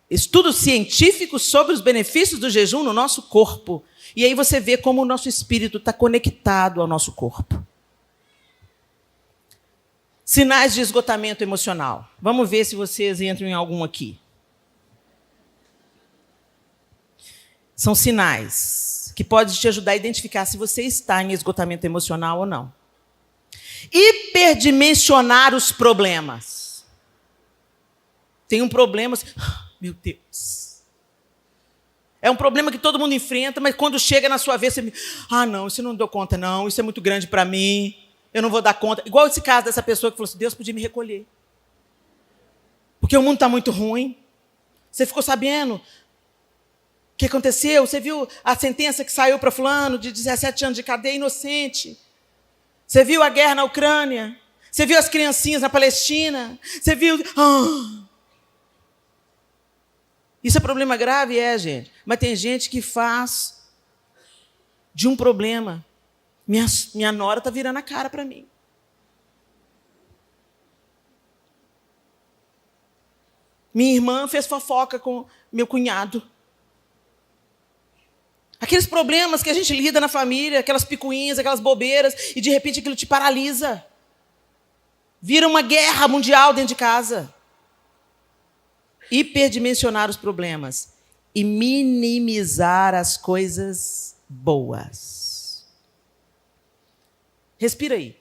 estudos científicos sobre os benefícios do jejum no nosso corpo. E aí você vê como o nosso espírito está conectado ao nosso corpo. Sinais de esgotamento emocional. Vamos ver se vocês entram em algum aqui. São sinais que podem te ajudar a identificar se você está em esgotamento emocional ou não. Hiperdimensionar os problemas. Tem um problema assim, meu Deus. É um problema que todo mundo enfrenta, mas quando chega na sua vez, você não, isso eu não dou conta, não, isso é muito grande para mim, eu não vou dar conta. Igual esse caso dessa pessoa que falou assim, Deus podia me recolher. Porque o mundo está muito ruim. Você ficou sabendo o que aconteceu? Você viu a sentença que saiu para fulano de 17 anos de cadeia inocente? Você viu a guerra na Ucrânia? Você viu as criancinhas na Palestina? Você viu... Isso é problema grave, gente. Mas tem gente que faz de um problema. Minha nora está virando a cara para mim. Minha irmã fez fofoca com meu cunhado. Aqueles problemas que a gente lida na família, aquelas picuinhas, aquelas bobeiras, e de repente aquilo te paralisa. Vira uma guerra mundial dentro de casa. Hiperdimensionar os problemas e minimizar as coisas boas. Respira aí.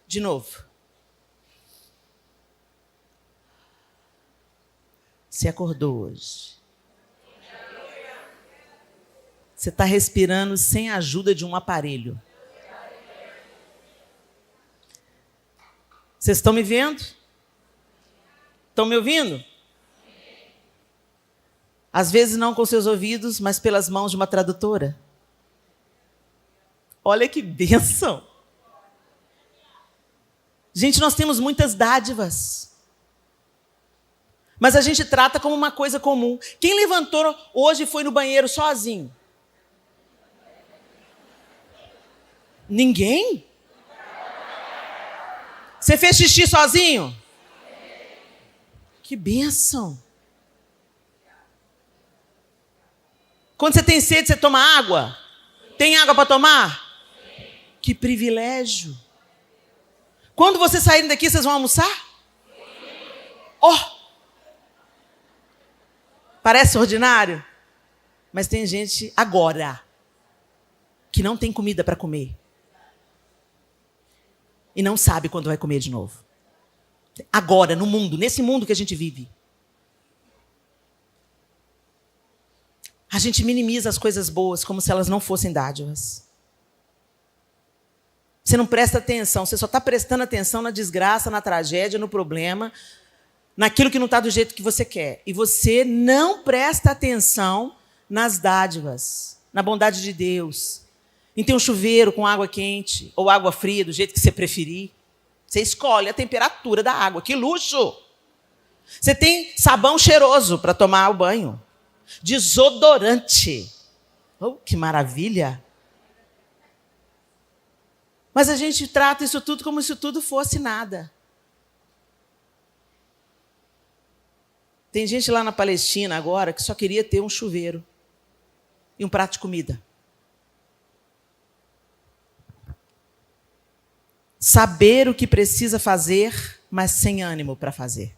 De novo. Você acordou hoje. Você está respirando sem a ajuda de um aparelho. Vocês estão me vendo? Estão me ouvindo? Às vezes não com seus ouvidos, mas pelas mãos de uma tradutora. Olha que bênção. Gente, nós temos muitas dádivas. Mas a gente trata como uma coisa comum. Quem levantou hoje e foi no banheiro sozinho? Ninguém? Você fez xixi sozinho? Que bênção. Quando você tem sede, você toma água? Tem água para tomar? Que privilégio. Quando vocês saírem daqui, vocês vão almoçar? Oh! Parece ordinário? Mas tem gente agora que não tem comida para comer. E não sabe quando vai comer de novo. Agora, no mundo, nesse mundo que a gente vive. A gente minimiza as coisas boas como se elas não fossem dádivas. Você não presta atenção, você só está prestando atenção na desgraça, na tragédia, no problema, naquilo que não está do jeito que você quer. E você não presta atenção nas dádivas, na bondade de Deus. Em ter um chuveiro com água quente ou água fria, do jeito que você preferir. Você escolhe a temperatura da água. Que luxo! Você tem sabão cheiroso para tomar o banho. Desodorante. Oh, que maravilha! Mas a gente trata isso tudo como se tudo fosse nada. Tem gente lá na Palestina agora que só queria ter um chuveiro e um prato de comida. Saber o que precisa fazer, mas sem ânimo para fazer.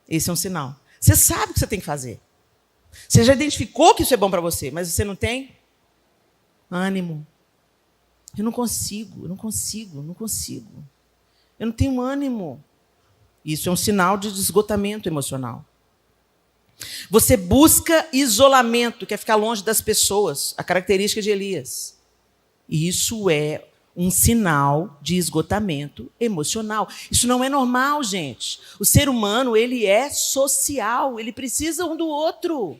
Esse é um sinal. Você sabe o que você tem que fazer. Você já identificou que isso é bom para você, mas você não tem ânimo. Eu não consigo. Eu não tenho ânimo. Isso é um sinal de esgotamento emocional. Você busca isolamento, quer ficar longe das pessoas, a característica de Elias. Isso é um sinal de esgotamento emocional. Isso não é normal, gente. O ser humano, ele é social, ele precisa um do outro.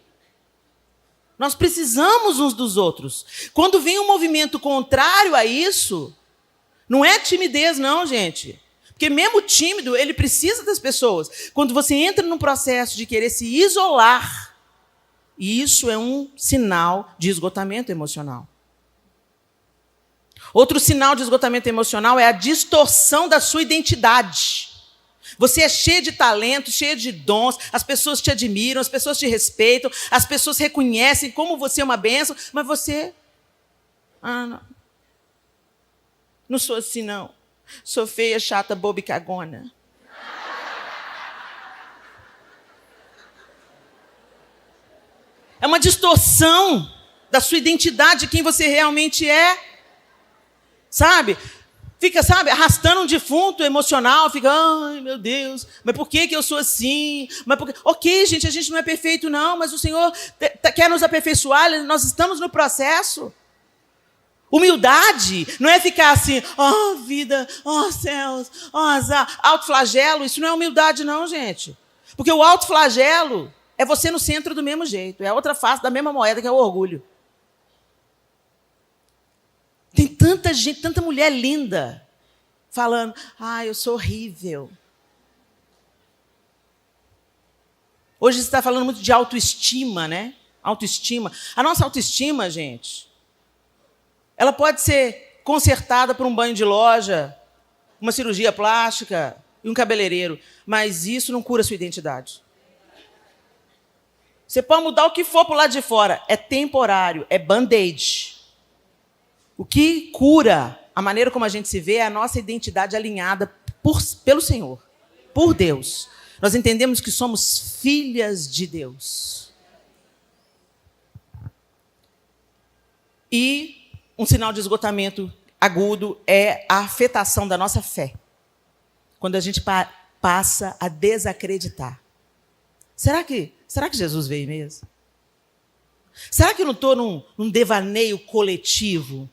Nós precisamos uns dos outros. Quando vem um movimento contrário a isso, não é timidez, não, gente. Porque mesmo o tímido, ele precisa das pessoas. Quando você entra num processo de querer se isolar, isso é um sinal de esgotamento emocional. Outro sinal de esgotamento emocional é a distorção da sua identidade. Você é cheio de talento, cheio de dons, as pessoas te admiram, as pessoas te respeitam, as pessoas reconhecem como você é uma bênção, mas você... não sou assim, não. Sou feia, chata, boba e cagona. É uma distorção da sua identidade, de quem você realmente é. Sabe? Fica, arrastando um defunto emocional, fica, ai, meu Deus, mas por que eu sou assim? Mas por quê? Ok, gente, a gente não é perfeito, não, mas o Senhor quer nos aperfeiçoar, nós estamos no processo. Humildade não é ficar assim, oh, vida, oh, céus, oh, azar, autoflagelo, isso não é humildade, não, gente. Porque o autoflagelo é você no centro do mesmo jeito, é a outra face da mesma moeda, que é o orgulho. Tem tanta gente, tanta mulher linda, falando, eu sou horrível. Hoje você está falando muito de autoestima, né? Autoestima. A nossa autoestima, gente, ela pode ser consertada por um banho de loja, uma cirurgia plástica e um cabeleireiro, mas isso não cura a sua identidade. Você pode mudar o que for para o lado de fora, é temporário, é band-aid. O que cura a maneira como a gente se vê é a nossa identidade alinhada pelo Senhor, por Deus. Nós entendemos que somos filhas de Deus. E um sinal de esgotamento agudo é a afetação da nossa fé. Quando a gente passa a desacreditar. Será que Jesus veio mesmo? Será que eu não estou num devaneio coletivo?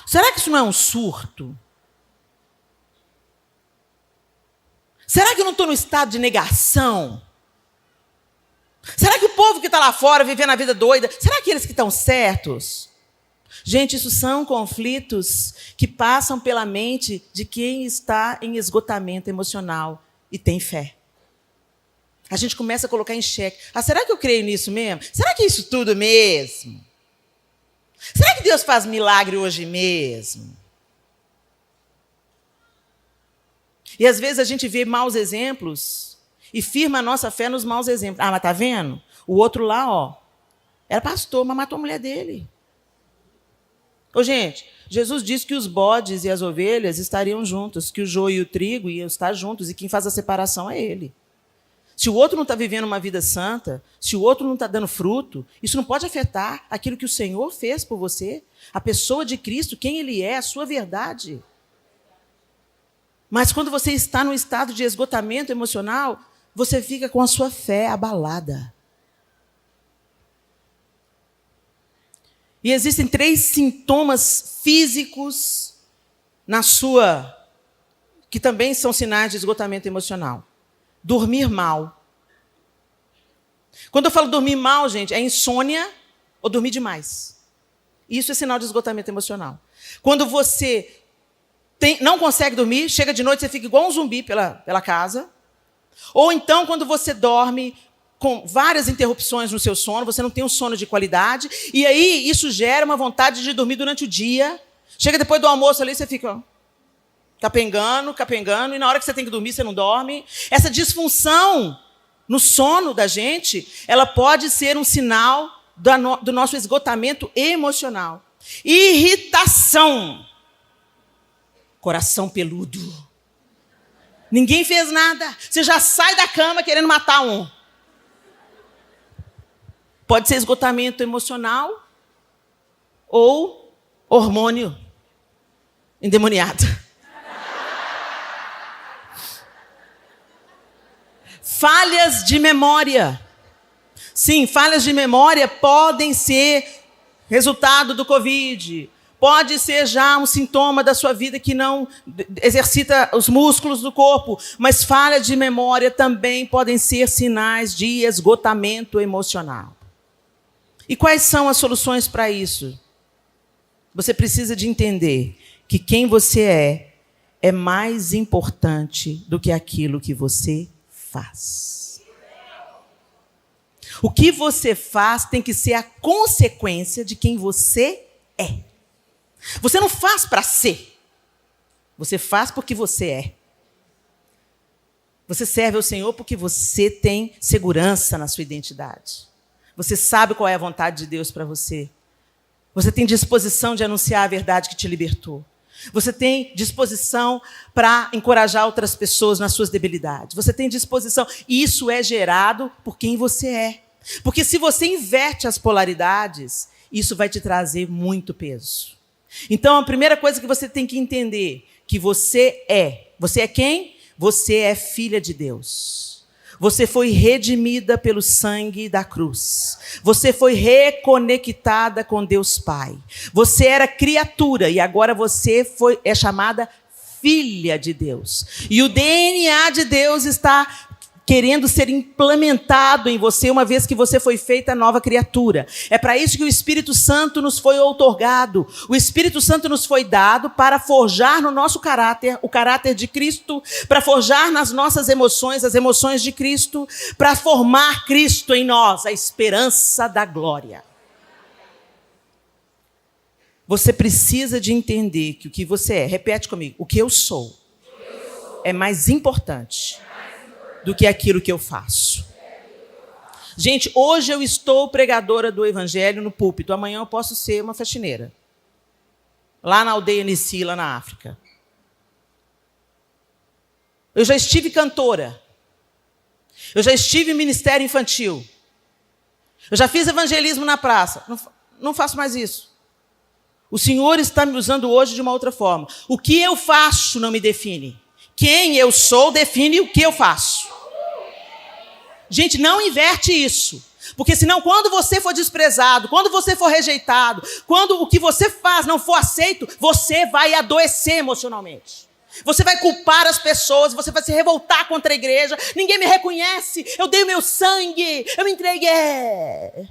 Será que isso não é um surto? Será que eu não estou no estado de negação? Será que o povo que está lá fora vivendo a vida doida, será que eles que estão certos? Gente, isso são conflitos que passam pela mente de quem está em esgotamento emocional e tem fé. A gente começa a colocar em xeque. Será que eu creio nisso mesmo? Será que é isso tudo mesmo? Será que Deus faz milagre hoje mesmo? E às vezes a gente vê maus exemplos e firma a nossa fé nos maus exemplos. Mas tá vendo? O outro lá, era pastor, mas matou a mulher dele. Gente, Jesus disse que os bodes e as ovelhas estariam juntos, que o joio e o trigo iam estar juntos, e quem faz a separação é ele. Se o outro não está vivendo uma vida santa, se o outro não está dando fruto, isso não pode afetar aquilo que o Senhor fez por você, a pessoa de Cristo, quem Ele é, a sua verdade. Mas quando você está num estado de esgotamento emocional, você fica com a sua fé abalada. E existem 3 sintomas físicos que também são sinais de esgotamento emocional. Dormir mal. Quando eu falo dormir mal, gente, é insônia ou dormir demais. Isso é sinal de esgotamento emocional. Quando você não consegue dormir, chega de noite, você fica igual um zumbi pela casa. Ou então, quando você dorme com várias interrupções no seu sono, você não tem um sono de qualidade, e aí isso gera uma vontade de dormir durante o dia. Chega depois do almoço ali, você fica capengando, e na hora que você tem que dormir, você não dorme. Essa disfunção no sono da gente, ela pode ser um sinal do nosso esgotamento emocional. Irritação. Coração peludo. Ninguém fez nada. Você já sai da cama querendo matar um. Pode ser esgotamento emocional ou hormônio endemoniado. Falhas de memória. Sim, falhas de memória podem ser resultado do Covid. Pode ser já um sintoma da sua vida que não exercita os músculos do corpo. Mas falhas de memória também podem ser sinais de esgotamento emocional. E quais são as soluções para isso? Você precisa de entender que quem você é mais importante do que aquilo que você faz. O que você faz tem que ser a consequência de quem você é. Você não faz para ser. Você faz porque você é. Você serve ao Senhor porque você tem segurança na sua identidade. Você sabe qual é a vontade de Deus para você. Você tem disposição de anunciar a verdade que te libertou. Você tem disposição para encorajar outras pessoas nas suas debilidades. Você tem disposição. E isso é gerado por quem você é. Porque se você inverte as polaridades, isso vai te trazer muito peso. Então, a primeira coisa que você tem que entender, que você é. Você é quem? Você é filha de Deus. Você foi redimida pelo sangue da cruz. Você foi reconectada com Deus Pai. Você era criatura e agora você é chamada filha de Deus. E o DNA de Deus está querendo ser implementado em você, uma vez que você foi feita nova criatura. É para isso que o Espírito Santo nos foi outorgado. O Espírito Santo nos foi dado para forjar no nosso caráter, o caráter de Cristo, para forjar nas nossas emoções, as emoções de Cristo, para formar Cristo em nós, a esperança da glória. Você precisa de entender que o que você é, repete comigo, o que eu sou é mais importante do que aquilo que eu faço. Gente, hoje eu estou pregadora do Evangelho no púlpito. Amanhã eu posso ser uma faxineira. Lá na aldeia Nissi, lá na África. Eu já estive cantora. Eu já estive em ministério infantil. Eu já fiz evangelismo na praça. Não faço mais isso. O Senhor está me usando hoje de uma outra forma. O que eu faço não me define. Quem eu sou define o que eu faço. Gente, não inverte isso. Porque senão, quando você for desprezado, quando você for rejeitado, quando o que você faz não for aceito, você vai adoecer emocionalmente. Você vai culpar as pessoas, você vai se revoltar contra a igreja. Ninguém me reconhece, eu dei o meu sangue, eu me entreguei.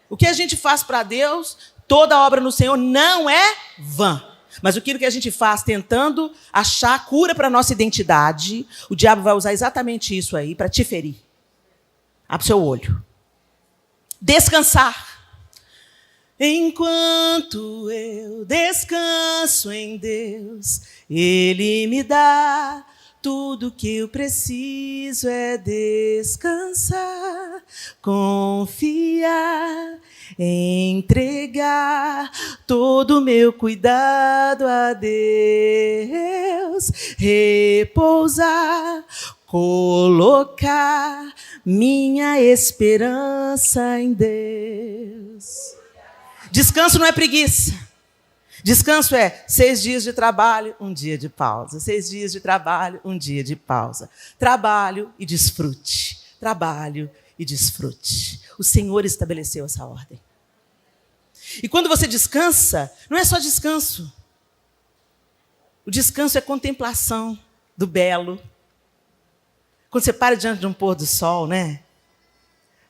O que a gente faz para Deus, toda obra no Senhor não é vã. Mas aquilo que a gente faz tentando achar cura para a nossa identidade, o diabo vai usar exatamente isso aí para te ferir. Abre o seu olho. Descansar. Enquanto eu descanso em Deus, Ele me dá tudo que eu preciso é descansar, confiar, entregar todo o meu cuidado a Deus, repousar, colocar minha esperança em Deus. Descanso não é preguiça. Descanso é 6 dias de trabalho, 1 dia de pausa. 6 dias de trabalho, 1 dia de pausa. Trabalho e desfrute. Trabalho e desfrute. O Senhor estabeleceu essa ordem. E quando você descansa, não é só descanso. O descanso é contemplação do belo. Quando você para diante de um pôr do sol, né?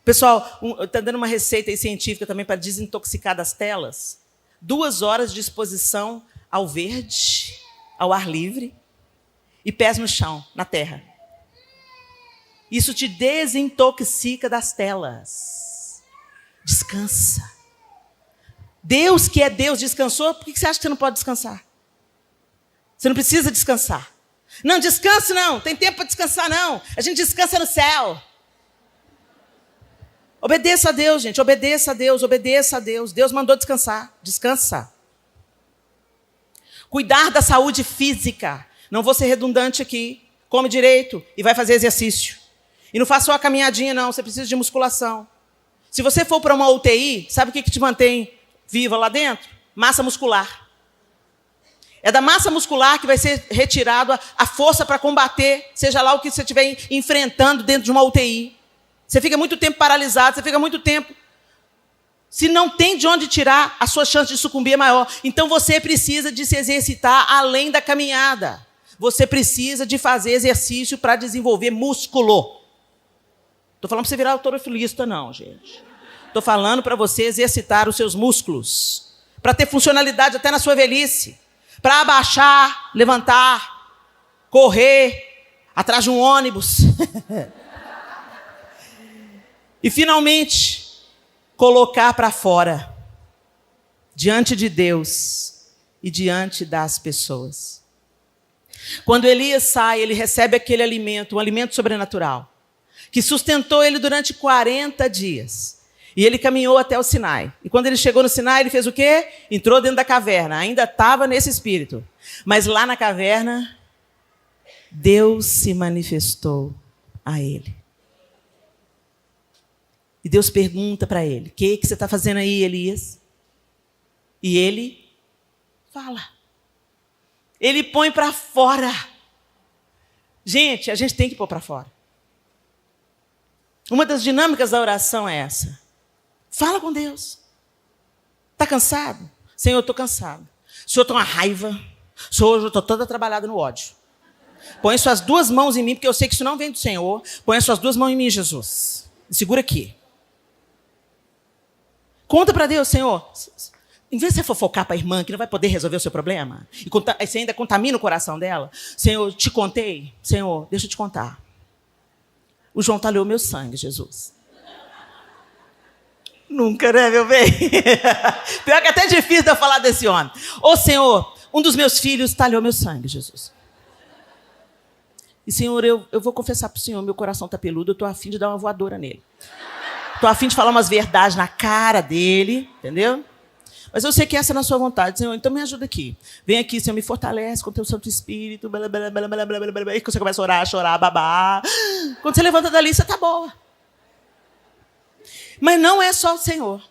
Pessoal, está dando uma receita aí científica também para desintoxicar das telas. 2 horas de exposição ao verde, ao ar livre, e pés no chão, na terra. Isso te desintoxica das telas. Descansa. Deus, que é Deus, descansou, por que você acha que você não pode descansar? Você não precisa descansar. Não, descanse não, tem tempo para descansar não. A gente descansa no céu. Obedeça a Deus, gente, obedeça a Deus, obedeça a Deus. Deus mandou descansar, descansa. Cuidar da saúde física. Não vou ser redundante aqui. Come direito e vai fazer exercício. E não faça só a caminhadinha, não, você precisa de musculação. Se você for para uma UTI, sabe o que te mantém viva lá dentro? Massa muscular. É da massa muscular que vai ser retirado a força para combater, seja lá o que você estiver enfrentando dentro de uma UTI. Você fica muito tempo paralisado, você fica muito tempo. Se não tem de onde tirar, a sua chance de sucumbir é maior. Então você precisa de se exercitar além da caminhada. Você precisa de fazer exercício para desenvolver músculo. Estou falando para você virar halterofilista, não, gente. Estou falando para você exercitar os seus músculos. Para ter funcionalidade até na sua velhice. Para abaixar, levantar, correr, atrás de um ônibus. E, finalmente, colocar para fora, diante de Deus e diante das pessoas. Quando Elias sai, ele recebe aquele alimento, um alimento sobrenatural, que sustentou ele durante 40 dias. E ele caminhou até o Sinai. E quando ele chegou no Sinai, ele fez o quê? Entrou dentro da caverna. Ainda estava nesse espírito. Mas lá na caverna, Deus se manifestou a ele. E Deus pergunta para ele, o que você está fazendo aí, Elias? E ele fala. Ele põe para fora. Gente, a gente tem que pôr para fora. Uma das dinâmicas da oração é essa. Fala com Deus. Está cansado? Senhor, eu estou cansado. O Senhor está uma raiva. Senhor, eu estou toda trabalhada no ódio. Põe suas 2 mãos em mim, porque eu sei que isso não vem do Senhor. Põe suas 2 mãos em mim, Jesus. Me segura aqui. Conta para Deus, Senhor. Em vez de você fofocar para a irmã, que não vai poder resolver o seu problema, e você ainda contamina o coração dela, Senhor, eu te contei. Senhor, deixa eu te contar. O João talhou meu sangue, Jesus. Nunca, né, meu bem? Pior que é até difícil de eu falar desse homem. Ô, Senhor, um dos meus filhos talhou meu sangue, Jesus. E, Senhor, eu vou confessar para o Senhor, meu coração está peludo, eu estou a fim de dar uma voadora nele. Estou a fim de falar umas verdades na cara dele, entendeu? Mas eu sei que essa é na sua vontade, Senhor, então me ajuda aqui. Vem aqui, Senhor, me fortalece com o teu Santo Espírito. Blá, blá, blá, blá, blá, blá, blá, e você começa a orar, chorar, babar. Quando você levanta dali, você está boa. Mas não é só o Senhor.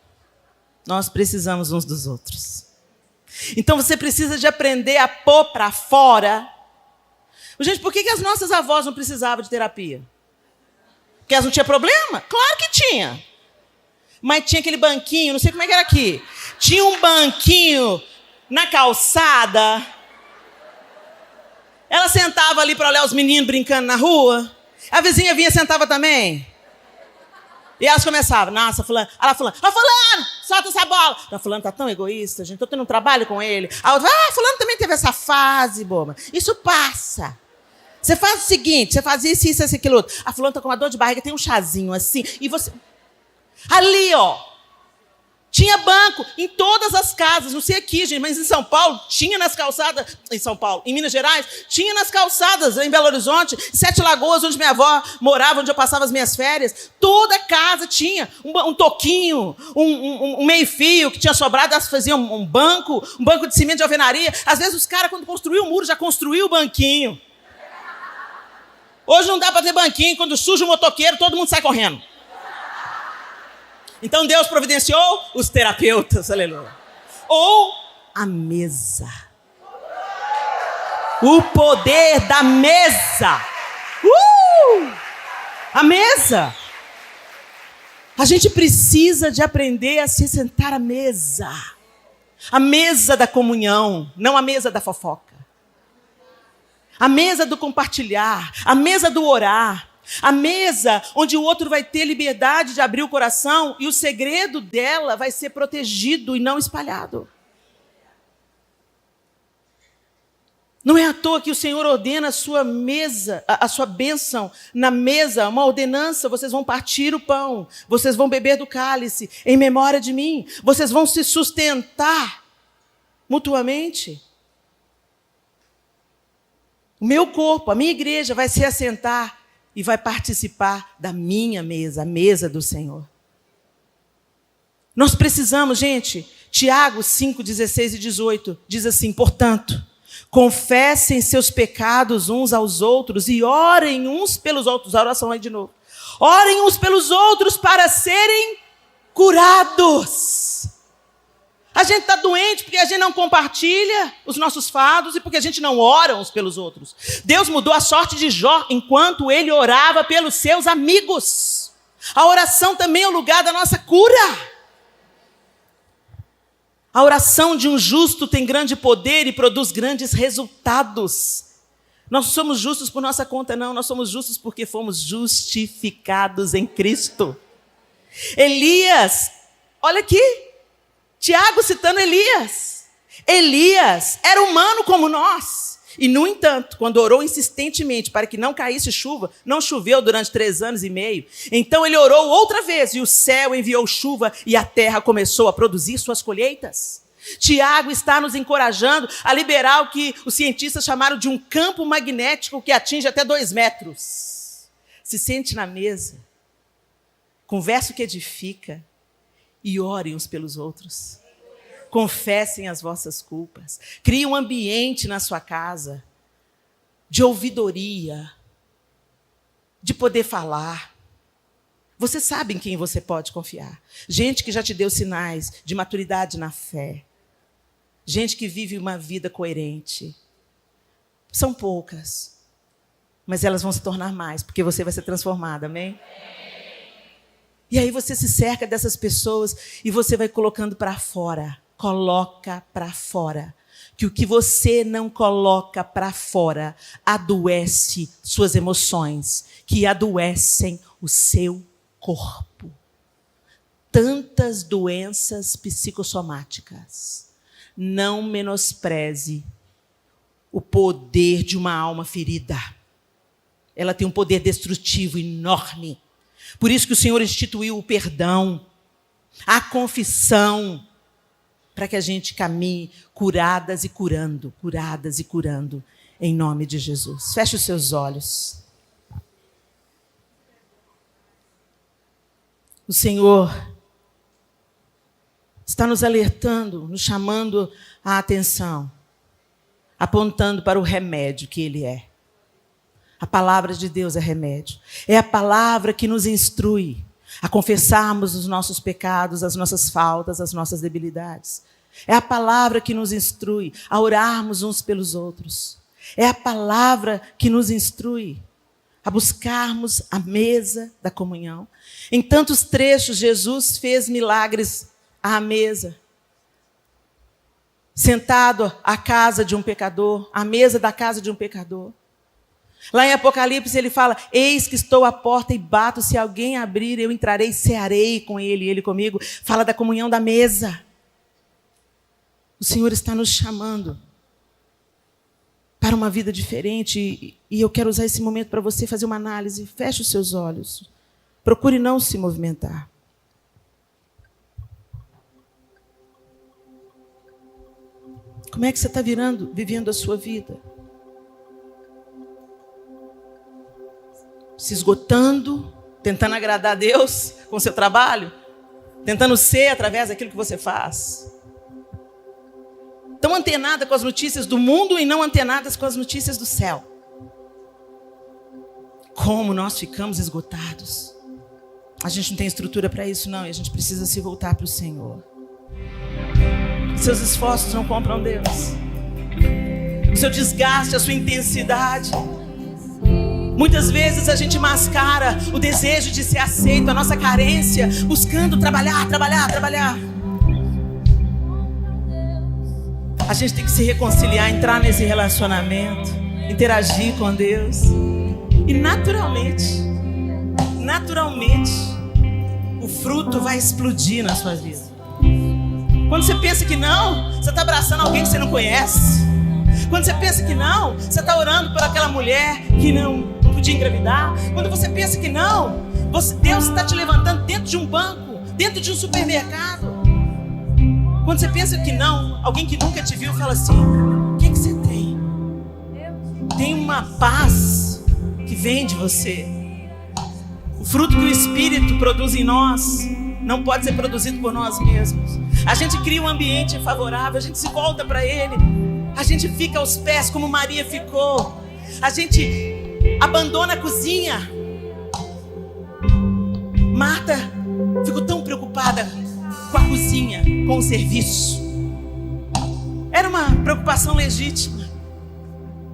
Nós precisamos uns dos outros. Então você precisa de aprender a pôr para fora. Gente, por que as nossas avós não precisavam de terapia? Porque elas não tinham problema? Claro que tinha. Mas tinha aquele banquinho, não sei como é que era aqui. Tinha um banquinho na calçada. Ela sentava ali para olhar os meninos brincando na rua. A vizinha vinha e sentava também. E elas começavam, nossa, fulano. Ela falando, fulano, solta essa bola. Fulano tá tão egoísta, gente, tô tendo um trabalho com ele. A outra, fulano também teve essa fase, boba. Isso passa. Você faz o seguinte, você faz isso, aquilo outro. A fulano tá com uma dor de barriga, tem um chazinho assim. E você... Ali, ó. Tinha banco em todas as casas, não sei aqui, gente, mas em São Paulo, tinha nas calçadas, em São Paulo, em Minas Gerais, tinha nas calçadas, em Belo Horizonte, Sete Lagoas, onde minha avó morava, onde eu passava as minhas férias, toda casa tinha um toquinho, um meio-fio que tinha sobrado, elas faziam um banco de cimento de alvenaria. Às vezes os caras, quando construíam o muro, já construíam o banquinho. Hoje não dá para ter banquinho, quando surge o motoqueiro, todo mundo sai correndo. Então Deus providenciou os terapeutas, aleluia. Ou a mesa. O poder da mesa. A mesa. A gente precisa de aprender a se sentar à mesa. A mesa da comunhão, não a mesa da fofoca. A mesa do compartilhar, a mesa do orar. A mesa onde o outro vai ter liberdade de abrir o coração e o segredo dela vai ser protegido e não espalhado. Não é à toa que o Senhor ordena a sua mesa, a sua bênção na mesa, uma ordenança. Vocês vão partir o pão, vocês vão beber do cálice em memória de mim. Vocês vão se sustentar mutuamente. O meu corpo, a minha igreja vai se assentar e vai participar da minha mesa, a mesa do Senhor. Nós precisamos, gente, Tiago 5, 16 e 18, diz assim, portanto, confessem seus pecados uns aos outros e orem uns pelos outros. A oração aí de novo. Orem uns pelos outros para serem curados. A gente está doente porque a gente não compartilha os nossos fardos e porque a gente não ora uns pelos outros. Deus mudou a sorte de Jó enquanto ele orava pelos seus amigos. A oração também é o lugar da nossa cura. A oração de um justo tem grande poder e produz grandes resultados. Nós não somos justos por nossa conta, não. Nós somos justos porque fomos justificados em Cristo. Elias, olha aqui. Tiago citando Elias. Elias era humano como nós. E, no entanto, quando orou insistentemente para que não caísse chuva, não choveu durante 3 anos e meio. Então ele orou outra vez e o céu enviou chuva e a terra começou a produzir suas colheitas. Tiago está nos encorajando a liberar o que os cientistas chamaram de um campo magnético que atinge até 2 metros. Se sente na mesa, conversa o que edifica, e orem uns pelos outros. Confessem as vossas culpas. Crie um ambiente na sua casa de ouvidoria, de poder falar. Você sabe em quem você pode confiar. Gente que já te deu sinais de maturidade na fé. Gente que vive uma vida coerente. São poucas, mas elas vão se tornar mais, porque você vai ser transformada, amém? E aí você se cerca dessas pessoas e você vai colocando para fora. Coloca para fora. Que o que você não coloca para fora adoece suas emoções, que adoecem o seu corpo. Tantas doenças psicossomáticas. Não menospreze o poder de uma alma ferida. Ela tem um poder destrutivo enorme. Por isso que o Senhor instituiu o perdão, a confissão, para que a gente caminhe curadas e curando, em nome de Jesus. Feche os seus olhos. O Senhor está nos alertando, nos chamando a atenção, apontando para o remédio que Ele é. A palavra de Deus é remédio. É a palavra que nos instrui a confessarmos os nossos pecados, as nossas faltas, as nossas debilidades. É a palavra que nos instrui a orarmos uns pelos outros. É a palavra que nos instrui a buscarmos a mesa da comunhão. Em tantos trechos, Jesus fez milagres à mesa. sentado à casa de um pecador, à mesa da casa de um pecador. Lá em Apocalipse ele fala: eis que estou à porta e bato, se alguém abrir, eu entrarei e cearei com ele e ele comigo. Fala da comunhão da mesa. O Senhor está nos chamando para uma vida diferente, e eu quero usar esse momento para você fazer uma análise. Feche os seus olhos. Procure não se movimentar. Como é que você está vivendo a sua vida? Se esgotando, tentando agradar a Deus com o seu trabalho? Tentando ser através daquilo que você faz? Tão antenada com as notícias do mundo e não antenadas com as notícias do céu. Como nós ficamos esgotados. A gente não tem estrutura para isso, não. E a gente precisa se voltar para o Senhor. Seus esforços não compram Deus. O seu desgaste, a sua intensidade. Muitas vezes a gente mascara o desejo de ser aceito, a nossa carência, buscando trabalhar. A gente tem que se reconciliar, entrar nesse relacionamento, interagir com Deus. E naturalmente, o fruto vai explodir na sua vida. Quando você pensa que não, você está abraçando alguém que você não conhece. Quando você pensa que não, você está orando por aquela mulher que não podia engravidar. Quando você pensa que não, Deus está te levantando dentro de um banco, dentro de um supermercado. Quando você pensa que não, alguém que nunca te viu fala assim: o que você tem? Tem uma paz que vem de você. O fruto que o Espírito produz em nós não pode ser produzido por nós mesmos. A gente cria um ambiente favorável, a gente se volta para Ele, a gente fica aos pés como Maria ficou, a gente abandona a cozinha. Marta ficou tão preocupada com a cozinha, com o serviço. Era uma preocupação legítima,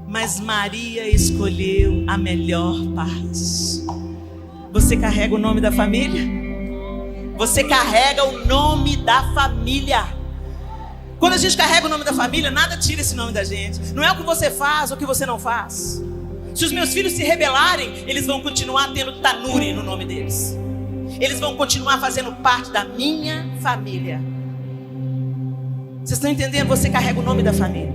mas Maria escolheu a melhor parte. Você carrega o nome da família? Você carrega o nome da família. Quando a gente carrega o nome da família, nada tira esse nome da gente. Não é o que você faz ou o que você não faz. Se os meus filhos se rebelarem, eles vão continuar tendo Tanuri no nome deles. Eles vão continuar fazendo parte da minha família. Vocês estão entendendo? Você carrega o nome da família.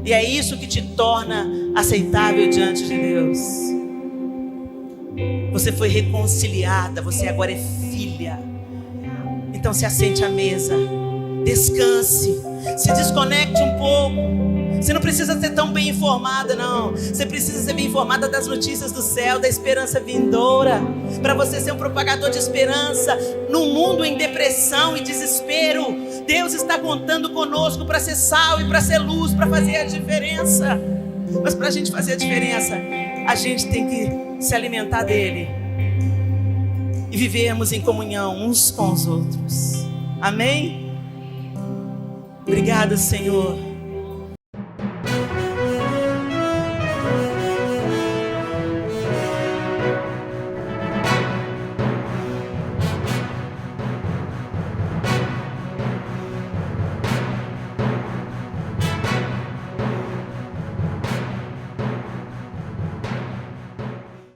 E é isso que te torna aceitável diante de Deus. Você foi reconciliada, você agora é filha. Então se assente à mesa, descanse, se desconecte um pouco. Você não precisa ser tão bem informada, não. Você precisa ser bem informada das notícias do céu, da esperança vindoura, para você ser um propagador de esperança. Num mundo em depressão e desespero, Deus está contando conosco para ser sal e para ser luz, para fazer a diferença. Mas para a gente fazer a diferença, a gente tem que se alimentar dele e vivermos em comunhão uns com os outros. Amém? Obrigada, Senhor.